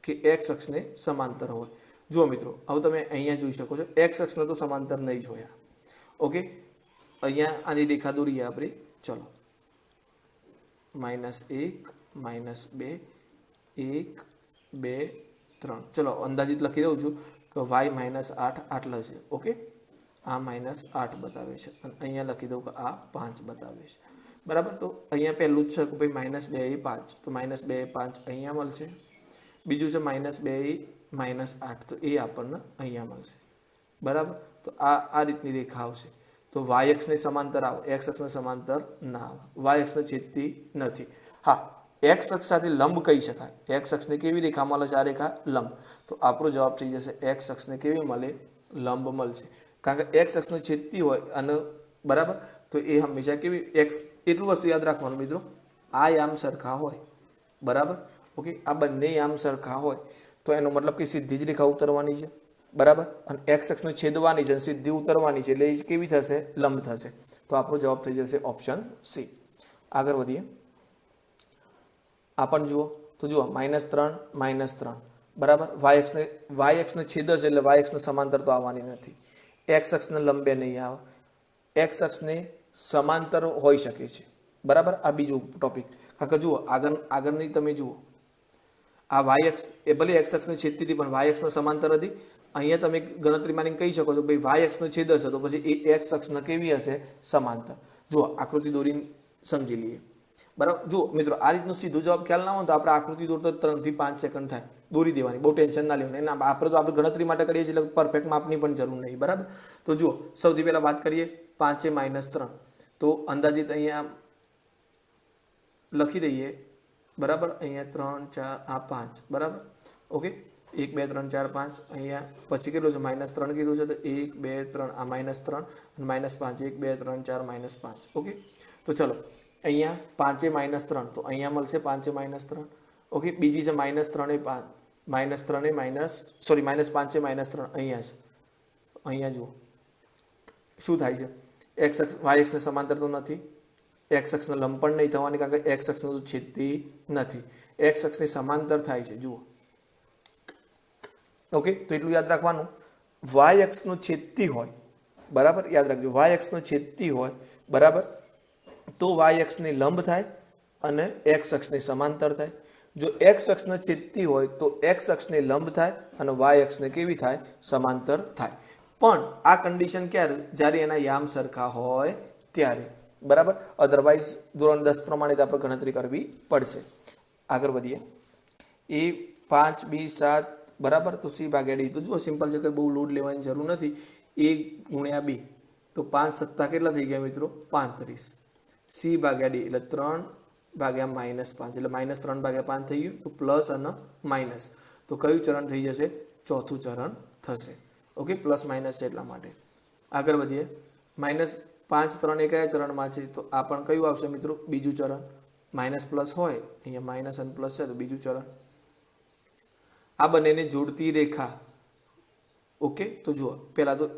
કે x અક્ષને સમાંતર હોય. જુઓ મિત્રો, હવે તમે અહીંયા જોઈ શકો છો x અક્ષને તો સમાંતર નહીં જોયા. ઓકે, અહીંયા આની રેખા દોરીએ આપણે. ચલો -1 -2 1 2 3. ચલો અંદાજિત લખી દઉં છું કે y -8 આટલા છે. ઓકે, આ -8 બતાવે છે, અને અહીંયા લખી દઉં કે આ 5 બતાવે છે. બરાબર, તો અહીંયા પહેલું જ છે કે ભાઈ -2 એ 5, તો -2 એ 5 અહીંયા મળશે. બીજું છે -2 એ -8, તો એ આપણને અહીંયા મળશે. બરાબર, તો આ રીતની રેખા આવશે. તો y અક્ષને સમાંતર આવે, x અક્ષને સમાંતર ના આવે, y અક્ષને છેદતી નથી. હા, x અક્ષ સાથે લંબ કહી શકાય. x અક્ષને કેવી રેખા મળે છે? આ રેખા લંબ. તો આપણો જવાબ થઈ જશે x અક્ષને કેવી મળે? લંબ મળશે. કારણ કે x અક્ષને છેદતી હોય અને બરાબર, તો એ હંમેશા કેવી x, એટલું વસ્તુ યાદ રાખવાનું મિત્રો, આ યામ સરખા હોય. બરાબર, ઓકે, આ બંને યામ સરખા હોય તો એનો મતલબ કે સીધી જ રેખા ઉતરવાની છે. બરાબર, અને x અક્ષને છેદવાની છે અને સીધી ઉતરવાની છે, એટલે એ કેવી થશે? લંબ થશે. તો આપણો જવાબ થઈ જશે ઓપ્શન સી. આગળ વધીએ. આ પણ જુઓ, તો જુઓ -3 -3, બરાબર, y અક્ષને છેદ છે એટલે y અક્ષને સમાંતર તો આવવાની નથી. x અક્ષને લંબે નહીં આવે. x અક્ષને સમાંતર હોઈ શકે છે. બરાબર, આ બીજું ટોપિક. કારણ કે જુઓ આગળની તમે જુઓ, આ y અક્ષ એ ભલે x અક્ષને છેદતી હતી પણ y અક્ષને સમાંતર હતી. અહીંયા તમે ગણતરી મારીને કહી શકો છો ભાઈ y અક્ષને છેદ હશે તો પછી એ x અક્ષને કેવી હશે? સમાંતર. જુઓ આકૃતિ દોરીને સમજી લઈએ. બરાબર, જુઓ મિત્રો, આ રીતનો સીધો જવાબ ખ્યાલ ના હોય તો આપણે આકૃતિ દોરતો 3 થી 5 સેકન્ડ થાય, દોરી દેવાની, બહુ ટેન્શન ના લેવાની. એના આપણે તો આપણે ગણતરી માટે કરીએ છીએ એટલે પરફેક્ટ માપની પણ જરૂર નહીં. બરાબર, તો જુઓ સૌથી પહેલા વાત કરીએ 5 - 3, તો અંદાજિત અહીંયા લખી દઈએ. બરાબર, અહીંયા 3 4 આ 5. બરાબર, ઓકે, 1 2 3 4 5. અહીંયા પછી કેટલું છે? -3 કીધું છે, તો 1 2 3 આ -3 અને -5 1 2 3 4 -5. ઓકે, તો ચલો અહીંયા 5 - 3, તો અહીંયા મળશે 5 - 3. ઓકે, બીજી છે -3 એ 5 -3 એ સોરી -5 - 3 અહીંયા છે. અહીંયા જુઓ શું થાય છે? x અક્ષ y અક્ષને સમાંતર તો નથી, x અક્ષને લંબ પણ નહીં થવાની કારણ કે x અક્ષને તો છેદતી નથી. x અક્ષની સમાંતર થાય છે. જુઓ, ઓકે, તો એટલું યાદ રાખવાનું, y અક્ષનો છેદતી હોય, બરાબર, યાદ રાખજો, y અક્ષનો છેદતી હોય, બરાબર, તો y અક્ષને લંબ થાય અને x અક્ષને સમાંતર થાય. જો x અક્ષને છેદતી હોય તો x અક્ષને લંબ થાય અને y અક્ષને કેવી થાય? સમાંતર થાય. પણ આ કન્ડિશન ક્યારે? જ્યારે એના યામ સરખા હોય ત્યારે. બરાબર, અધરવાઇઝ ધોરણ 10 પ્રમાણે આપણે ગણતરી કરવી પડશે. આગળ વધીએ. એ 5 b 7, બરાબર, તો c ભાગ્યા d. તો જુઓ સિમ્પલ છે કે બહુ લોડ લેવાની જરૂર નથી. a ગુણ્યા b, તો 5 સત્તા કેટલા થઈ ગયા મિત્રો? 35. c ભાગ્યા d એટલે 3 ભાગ્યા -5 એટલે -3 ભાગ્યા 5 થઈ ગયું. તો પ્લસ અને માઇનસ, તો કયું ચરણ થઈ જશે? ચોથું ચરણ થશે. ઓકે, પ્લસ માઇનસ છે એટલા માટે. આગળ વધીએ. -5 3 એ કયા ચરણમાં છે? તો આ પણ કયું આવશે મિત્રો? બીજું ચરણ. માઇનસ પ્લસ હોય, અહીંયા માઇનસ અને પ્લસ છે તો બીજું ચરણ. આ બંનેને જોડતી રેખા. ઓકે, તો જુઓ પહેલા તો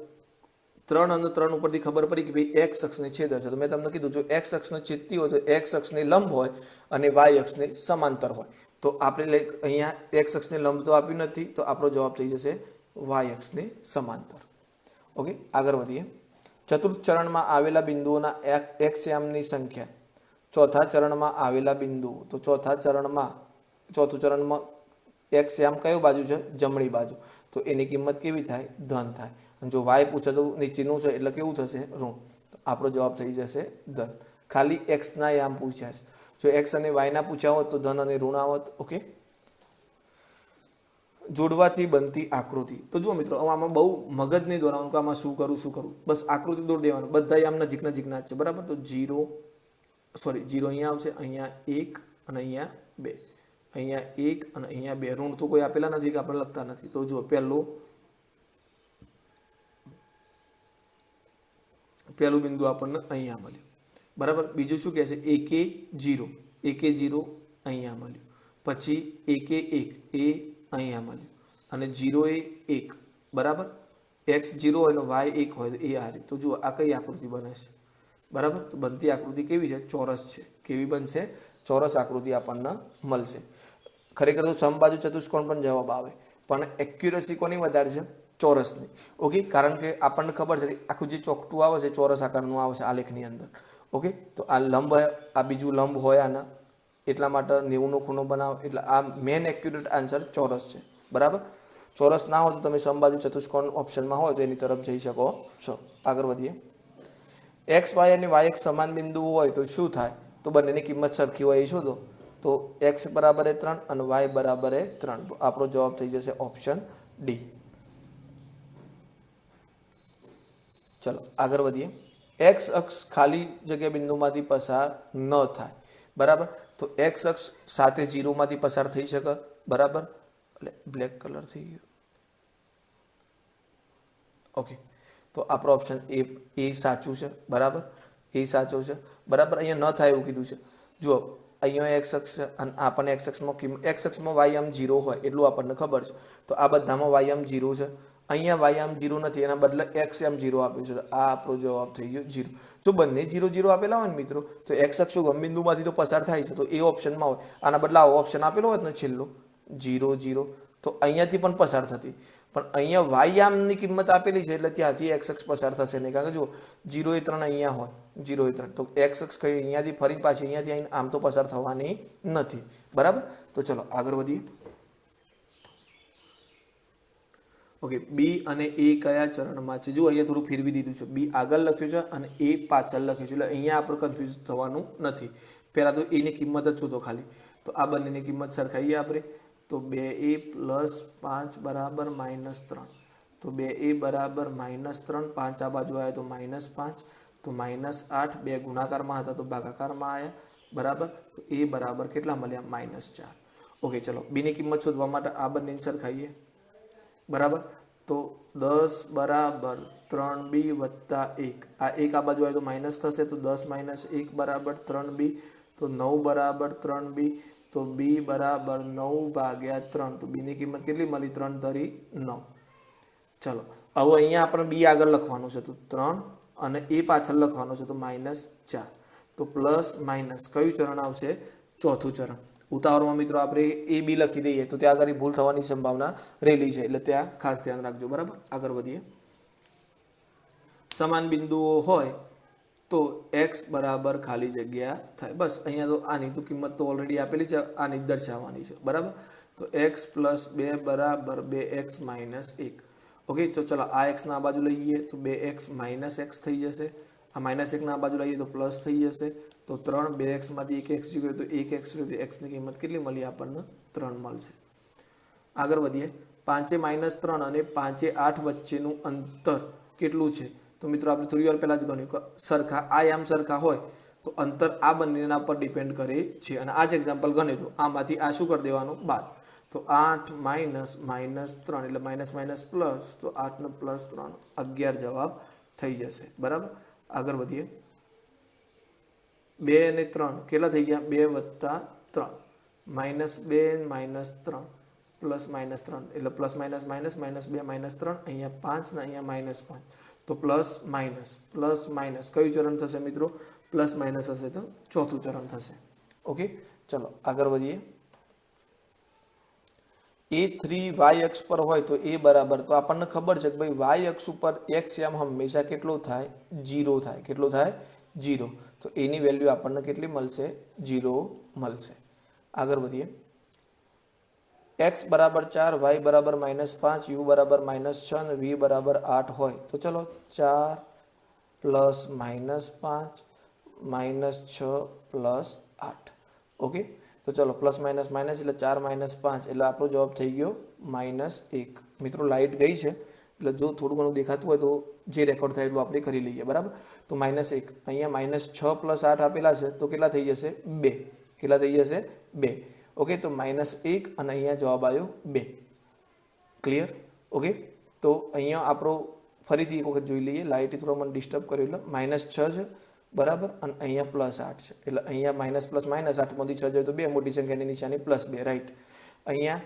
3 અને 3 ઉપરથી ખબર પડી કે ભાઈ x અક્ષને છેદ છે. તો મેં તમને કીધું જો x અક્ષને છેદતી હોય તો x અક્ષને લંબ હોય અને y અક્ષને સમાંતર હોય. તો આપણે અહીંયા x અક્ષને લંબ તો આપ્યું નથી, તો આપણો જવાબ થઈ જશે y અક્ષને સમાંતર. ઓકે, આગળ વધીએ. ચતુર્થ ચરણમાં આવેલા બિંદુઓના x યામની સંખ્યા. ચોથા ચરણમાં આવેલા બિંદુઓ, તો ચોથા ચરણમાં ચોથું ચરણમાં એક્સ આમ કયો બાજુ છે? જમણી બાજુ. તો એની કિંમત કેવી થાય? ધન થાય. અને જો વાય પૂછે તો નીચેનું છે એટલે કેવું થશે? ઋણ. તો આપણો જવાબ થઈ જશે ધન. ખાલી એક્સના આમ પૂછ્યા છે. જો એક્સ અને વાયના પૂછ્યા હોત તો ધન અને ઋણ આવત. ઓકે. જોડવાથી બનતી આકૃતિ. તો જુઓ મિત્રો, આમાં બહુ મગજ નહીં દોરાવાનું કે આમાં શું કરું. બસ આકૃતિ દોરી દેવાનું. બધા આમ નજીકના જ છે, બરાબર. તો 0 અહીંયા આવશે, અહીંયા 1 અને અહીંયા 2, અહીંયા 1 અને અહીંયા 2. ઋણ તો કોઈ આપેલા નથી કે આપણે લખતા નથી. તો જુઓ, પહેલું બિંદુ આપણને અહીંયા મળ્યું, બરાબર. બીજું શું કહે છે? 1 એ 0 અહીંયા મળ્યું. પછી 1 એ 1 એ અહીંયા મળ્યું. અને 0 એ 1, બરાબર. x 0 હોય ને y 1 હોય તો એ આ રીતે. તો જુઓ, આ કઈ આકૃતિ બને છે? બરાબર. તો બનતી આકૃતિ કેવી છે? ચોરસ છે. કેવી બનશે? ચોરસ આકૃતિ આપણને મળશે. ખરેખર તો સમબાજુ ચતુષ્કોણ પણ જવાબ આવે, પણ એક્યુરેસી કોની વધારે છે? ચોરસની. ઓકે. કારણ કે આપણને ખબર છે કે આખું જે ચોકટું આવે છે ચોરસ આકારનું આવે છે આલેખની અંદર. ઓકે. તો આ લંબ, આ બીજું લંબ હોય આના, એટલા માટે 90નો ખૂણો બનાવો. એટલે આ મેન એક્યુરેટ આન્સર ચોરસ છે, બરાબર. ચોરસ ના હોય તો તમે સમબાજુ ચતુષ્કોણ ઓપ્શનમાં હોય તો એની તરફ જઈ શકો છો. આગળ વધીએ. એક્સ વાય અને વાય એક્સ સમાન બિંદુઓ હોય તો શું થાય? તો બંનેની કિંમત સરખી હોય એ શોધો. તો એક્સ બરાબર 3 અને વાય બરાબર 3. તો આપણો જવાબ થઈ જશે ઓપ્શન ડી. ચલો આગળ વધીએ. એક્સ અક્ષ ખાલી જગ્યા બિંદુમાંથી પસાર ન થાય, બરાબર. તો એક્સ અક્ષ સાથે 0 માંથી પસાર થઈ શકે, બરાબર. એટલે બ્લેક કલર થઈ ગયો. ઓકે. તો આપણો ઓપ્શન એ સાચું છે, બરાબર. એ સાચું છે, બરાબર. અહીંયા ન થાય એવું કીધું છે. જુઓ, અહીંયા એક્સ અક્ષ છે અને આપણને એક્સ અક્ષમાં વાય આમ 0 હોય એટલું આપણને ખબર છે. તો આ બધામાં વાય આમ 0 છે. અહીંયા વાય આમ 0 નથી, એના બદલે એક્સ આમ 0 આપ્યું છે. આ આપણો જવાબ થઈ ગયો 0. જો બંને 0 0 આપેલા હોય ને મિત્રો, તો એક્સ અક્ષ ગમબિંદુમાંથી તો પસાર થાય છે, તો એ ઓપ્શનમાં હોય. આના બદલે આવો ઓપ્શન આપેલો હોય ને છેલ્લો 0 0, તો અહીંયાથી પણ પસાર થતી. પણ અહીંયા વાય આમની કિંમત આપેલી છે એટલે ત્યાંથી એક્સ અક્ષ પસાર થશે નહીં. કારણ કે જો 0 એ 3 અહીંયા હોય, 0 એ 3, તો એક્સ અક્ષ કઈ અહીંયાથી ફરી પાછી અહીંયાથી આમ તો પસાર થવાની નથી, બરાબર. તો ચલો આગળ વધીએ. ઓકે. બી અને એ કયા ચરણમાં છે? જો અહીંયા થોડું ફેરવી દીધું છે. બી આગળ લખ્યું છે અને એ પાછળ લખ્યું છે, એટલે અહીંયા આપણે કન્ફ્યુઝ થવાનું નથી. પહેલાં તો એની કિંમત જ શોધો ખાલી. તો આ બંનેની કિંમત સરખાઈએ આપણે. તો 2a + 5 બરાબર -3. તો 2a બરાબર -3, 5 આ બાજુ આવ્યા તો -5, તો -8. 2 ગુણાકારમાં હતા તો ભાગાકારમાં આવ્યા, બરાબર. તો એ બરાબર કેટલા મળ્યા? -4. ઓકે. ચલો બીની કિંમત શોધવા માટે આ બંનેને સરખાઈએ, બરાબર. તો 10 બરાબર 3b + 1. આ 1 આ બાજુ આવે તો માઇનસ થશે, તો 10 - 1 બરાબર 3b. તો 9 બરાબર 3b. તો b બરાબર 9/3. તો b ની કિંમત કેટલી મળી? 3 તરી 9. ચલો હવે અહીંયા આપણે b આગળ લખવાનું છે, તો 3, અને એ પાછળ લખવાનું છે, તો -4. તો પ્લસ માઇનસ કયું ચરણ આવશે? ચોથું ચરણ. ઉતાવળમાં મિત્રો આપણે એ બી લખી દઈએ તો ત્યાં આગળ ભૂલ થવાની સંભાવના રહેલી છે, એટલે ત્યાં ખાસ ધ્યાન રાખજો, બરાબર. આગળ વધીએ. સમાન બિંદુઓ હોય તો એક્સ બરાબર ખાલી જગ્યા થાય. બસ અહીંયા તો આની તો કિંમત તો ઓલરેડી આપેલી છે, આની દર્શાવવાની છે, બરાબર. તો એક્સ + 2 બરાબર 2x - 1. ઓકે. તો ચલો આ એક્સ ના બાજુ લઈએ તો 2x - x થઈ જશે. આ -1 ના બાજુ લઈએ તો પ્લસ થઈ જશે. તો 3, 2x માંથી 1x ગયો તો 1x ગયો, તો x ની કિંમત કેટલી મળી આપણને? 3 મળશે. આગળ વધીએ. 5 - 3 અને 5 8 વચ્ચેનું અંતર કેટલું છે? તો મિત્રો આપણે થોડી વાર પહેલાં જ ગણ્યું કે સરખા આયામ સરખા હોય તો અંતર આ બંનેના પર ડિપેન્ડ કરે છે. અને આ જ એક્ઝામ્પલ ગણે તો આમાંથી આ શું કરી દેવાનું? બાદ. તો 8 - -3 એટલે માઇનસ પ્લસ, તો 8 ને +3 11 જવાબ થઈ જશે, બરાબર. આગળ વધીએ. 2 અને 3 કેટલા થઈ ગયા? 2 + 3 -2 -3 +-3 એટલે પ્લસ માઇનસ -2 -3, અહીંયા 5 ને અહીંયા -5. તો પ્લસ માઇનસ કયું ચરણ થશે મિત્રો? પ્લસ માઇનસ હશે તો ચોથું ચરણ થશે. ઓકે. ચલો આગળ વધીએ. A3 y અક્ષ પર હોય તો a બરાબર, તો આપણને ખબર છે કે ભાઈ y અક્ષ ઉપર x એમ હંમેશા કેટલો થાય? 0 થાય. કેટલો થાય? 0. તો એની વેલ્યુ આપણને કેટલી મળશે? 0 મળશે. આગળ વધીએ. x બરાબર 4, y બરાબર -5, u બરાબર -6 અને v બરાબર 8 હોય તો ચલો 4 પ્લસ -5 -6 પ્લસ 8. ઓકે, તો ચલો પ્લસ માઇનસ માઇનસ એટલે 4 -5 એટલે આપણો જવાબ થઈ ગયો -1. મિત્રો લાઇટ ગઈ છે એટલે જો થોડું ઘણું દેખાતું હોય તો જે રેકોર્ડ થાય એટલું આપણે કરી લઈએ, બરાબર. તો -1 અહીંયા -6 પ્લસ 8 આપેલા છે તો કેટલા થઈ જશે 2. કેટલા થઈ જશે 2. ઓકે, તો -1 અને અહીંયા જવાબ આવ્યો 2. ક્લિયર? ઓકે, તો અહીંયા આપણો ફરીથી એક વખત જોઈ લઈએ. લાઇટ થોડો મને ડિસ્ટર્બ કર્યો એટલે -6 છે, બરાબર, અને અહીંયા +8 છે એટલે અહીંયા માઇનસ પ્લસ -8 માંથી 6 જાય તો 2, મોટી સંખ્યાની નિશાની +2, રાઈટ. અહીંયા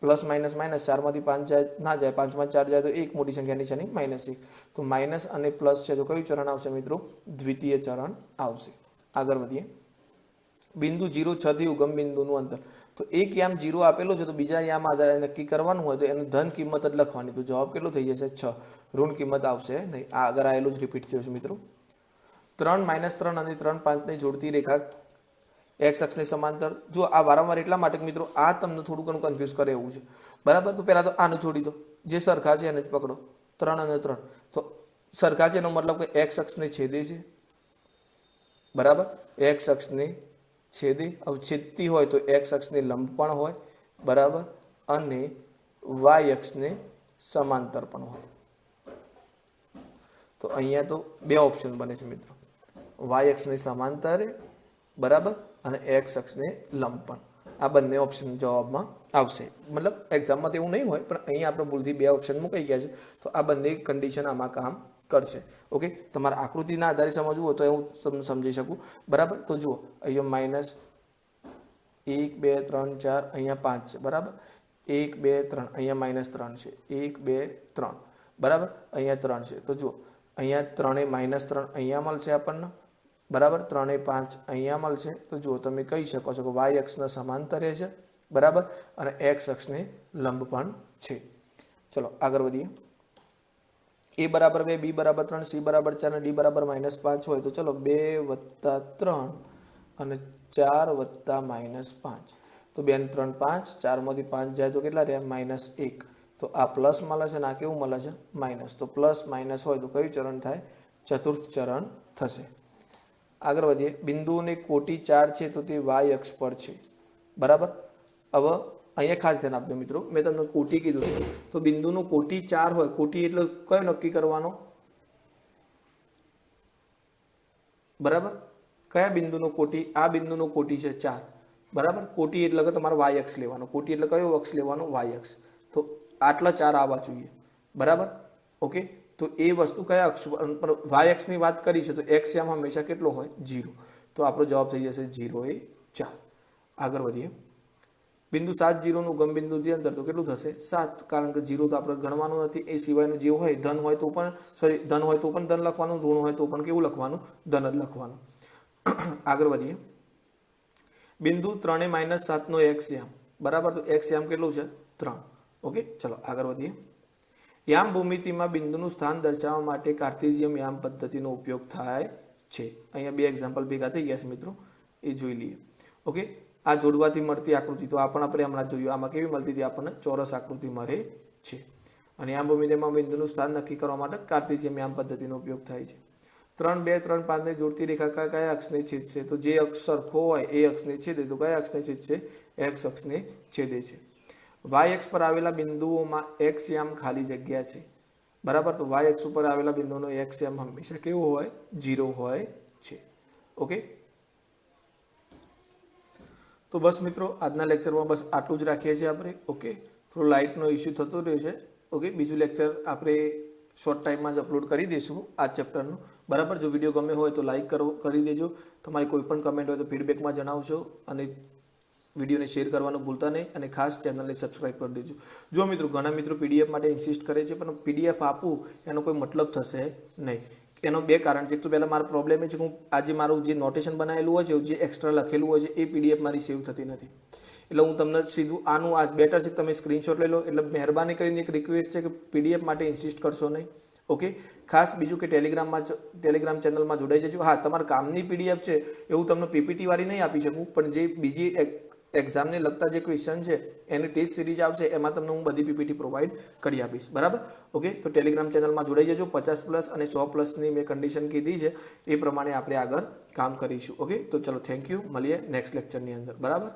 પ્લસ માઇનસ માઇનસ 4 માંથી 5 જાય ના જાય, 5 માં 4 જાય તો 1, મોટી સંખ્યા નિશાની -1. તો માઇનસ અને પ્લસ છે તો કયું ચરણ આવશે મિત્રો? દ્વિતીય ચરણ આવશે. આગળ વધીએ. બિંદુ 0, 6 થી ઉગમ બિંદુનું અંતર. તો એક યામ 0 આપેલો છે તો બીજા યામ આધારે નક્કી કરવાનું હોય તો એનું ધન કિંમત જ લખવાની. તો જવાબ કેટલો થઈ જશે? 6. ઋણ કિંમત આવશે નહીં. આ આગળ આવેલું જ રિપીટ થયું છે મિત્રો. 3, -3 અને 3, 5 ને જોડતી રેખા એક્સ અક્ષની સમાંતર. જો આ વારંવાર એટલા માટે મિત્રો આ તમને થોડું ઘણું કન્ફ્યુઝ કરે એવું છે, બરાબર. તો પહેલા તો આનું છોડી દો, જે સરખા છે એને જ પકડો. 3 અને 3 તો સરખા છે એનો મતલબ કે એક્સ અક્ષને છેદે છે, બરાબર. એક્સ અક્ષને છેદે, હવે છેદતી હોય તો એક્સ અક્ષને લંબ પણ હોય, બરાબર, અને વાય અક્ષને સમાંતર પણ હોય. તો અહીંયા તો બે ઓપ્શન બને છે મિત્રો, વાય અક્ષને સમાંતર, બરાબર, અને એક્સ અક્ષને લંબ પણ. આ બંને ઓપ્શન જવાબમાં આવશે. મતલબ એક્ઝામમાં તો એવું નહીં હોય પણ અહીંયા આપણે ભૂલથી બે ઓપ્શન મૂકાઈ ગયા છે તો આ બંને કન્ડિશન આમાં કામ કરશે. ઓકે, તમારા આકૃતિના આધારે સમજવું હોય તો હું તમને સમજી શકું, બરાબર. તો જુઓ અહીંયા -1, 2, 3, 4, અહીંયા 5 છે, બરાબર. 1, 2, 3, અહીંયા -3 છે, 1, 2, 3, બરાબર, અહીંયા 3 છે. તો જુઓ અહીંયા 3 -3 અહીંયા મળશે આપણને, બરાબર. 3, 5 અહીંયા મળશે. તો જુઓ તમે કહી શકો છો કે વાય અક્ષના સમાંતરે છે, બરાબર, અને એક્સ અક્ષને લંબ પણ છે. ચલો આગળ વધીએ. a બરાબર 2, b બરાબર 3, c બરાબર 4 અને d બરાબર -5 હોય તો ચલો 2 + 3 અને 4 + -5. તો 2 ને 3 5, 4 માંથી 5 જાય તો કેટલા રહ્યા? -1. તો આ પ્લસ મળે છે અને આ કેવું મળે છે? માઇનસ. તો પ્લસ માઇનસ હોય તો કયું ચરણ થાય? ચતુર્થ ચરણ થશે. આગળ વધીએ. બિંદુની કોટી 4 છે તો તે વાય અક્ષ પર છે, બરાબર. હવે અહીંયા ખાસ ધ્યાન આપજો મિત્રો, મેં તમને કોટી કીધું તો બિંદુનું કોટી 4 હોય. કોટી એટલે કયો નક્કી કરવાનો? બરાબર, કયા બિંદુનું કોટી? આ બિંદુનું કોટી છે 4, બરાબર. કોટી એટલે કે તમારે વાય અક્ષ લેવાનો. કોટી એટલે કયો અક્ષ લેવાનો? વાય અક્ષ. તો આટલા 4 આવવા જોઈએ, બરાબર. ઓકે, તો એ વસ્તુ કયા અક્ષ પર? વાય અક્ષની વાત કરી છે તો એક્સ યામ હંમેશા કેટલો હોય? 0. તો આપણો જવાબ થઈ જશે 0, 4. આગળ વધીએ. બિંદુ 7, 0 નું ઉગમ બિંદુથી અંતર તો કેટલું થશે? 7. કારણ કે 0 તો આપણે ગણવાનું નથી. એ સિવાયનું જે હોય ધન હોય તો પણ ધન હોય તો પણ ધન લખવાનું, ઋણ હોય તો પણ કેવું લખવાનું? ધન જ લખવાનું. આગળ વધીએ. બિંદુ 3 -7 નો એક્સ યામ, બરાબર. તો એક્સ યામ કેટલું છે? 3. ઓકે, ચલો આગળ વધીએ. યામ ભૂમિતિમાં બિંદુનું સ્થાન દર્શાવવા માટે કાર્ટેશિયન યામ પદ્ધતિનો ઉપયોગ થાય છે. અહીંયા બે એક્ઝામ્પલ ભેગા થઈ ગયા છે મિત્રો, એ જોઈ લઈએ. ઓકે, આ જોડવાથી મળતી આકૃતિ તો આપણે હમણાં જોયું. આમાં કેવી મળતી હતી? આપણને ચોરસ આકૃતિ મળે છે. અને યામ ભૂમિતિમાં બિંદુનું સ્થાન નક્કી કરવા માટે કાર્ટેશિયન યામ પદ્ધતિનો ઉપયોગ થાય છે. 3, 2, 3, 5 ને જોડતી રેખા કયા અક્ષને છેદશે? તો જે અક્ષ સરખો હોય એ અક્ષને છેદે. તો કયા અક્ષને છેદશે? એક્સ અક્ષને છેદે છે. વાય અક્ષ પર આવેલા બિંદુઓમાં એક્સ યામ ખાલી જગ્યા છે, બરાબર. તો વાય અક્ષ ઉપર આવેલા બિંદુનો એક્સ યામ હંમેશા કેવો હોય? 0 હોય છે. ઓકે, તો બસ મિત્રો આજના લેક્ચરમાં બસ આટલું જ રાખીએ છીએ આપણે. ઓકે, થોડો લાઇટનો ઇસ્યુ થતો રહ્યો છે. ઓકે, બીજું લેક્ચર આપણે શોર્ટ ટાઈમમાં જ અપલોડ કરી દઈશું આ ચેપ્ટરનું, બરાબર. જો વિડીયો ગમે હોય તો લાઇક કરી દેજો. તમારી કોઈ પણ કમેન્ટ હોય તો ફીડબેકમાં જણાવશો અને વિડીયોને શેર કરવાનું ભૂલતા નહીં અને ખાસ ચેનલને સબસ્ક્રાઇબ કરી દેજો. જો મિત્રો ઘણા મિત્રો પીડીએફ માટે ઇન્સિસ્ટ કરે છે પણ પીડીએફ આપું એનો કોઈ મતલબ થશે નહીં. એનો બે કારણ છે. એક તો પહેલાં મારો પ્રોબ્લેમ એ છે કે હું આજે મારું જે નોટેશન બનાવેલું હોય છે, જે એક્સ્ટ્રા લખેલું હોય છે એ પીડીએફ મારી સેવ થતી નથી. એટલે હું તમને સીધું આનું આ બેટર છે કે તમે સ્ક્રીનશોટ લઈ લો. એટલે મહેરબાની કરીને એક રિક્વેસ્ટ છે કે પીડીએફ માટે ઇન્સિસ્ટ કરશો નહીં. ઓકે, ખાસ બીજું કે ટેલિગ્રામ ચેનલમાં જોડાઈ જજો. હા, તમારા કામની પીડીએફ છે એવું તમને પીપીટી વાળી નહીં આપી શકું, પણ જે બીજી એક્ઝામને લગતા જે ક્વેશ્ચન છે એની ટેસ્ટ સિરીઝ આવશે, એમાં તમને હું બધી પીપીટી પ્રોવાઈડ કરી આપીશ. બરાબર? ઓકે, તો ટેલિગ્રામ ચેનલમાં જોડાઈ જજો. 50+ અને 100+ની મેં કન્ડિશન કીધી છે એ પ્રમાણે આપણે આગળ કામ કરીશું. ઓકે, તો ચલો થેન્ક યુ, મળીએ નેક્સ્ટ લેક્ચરની અંદર. બરાબર?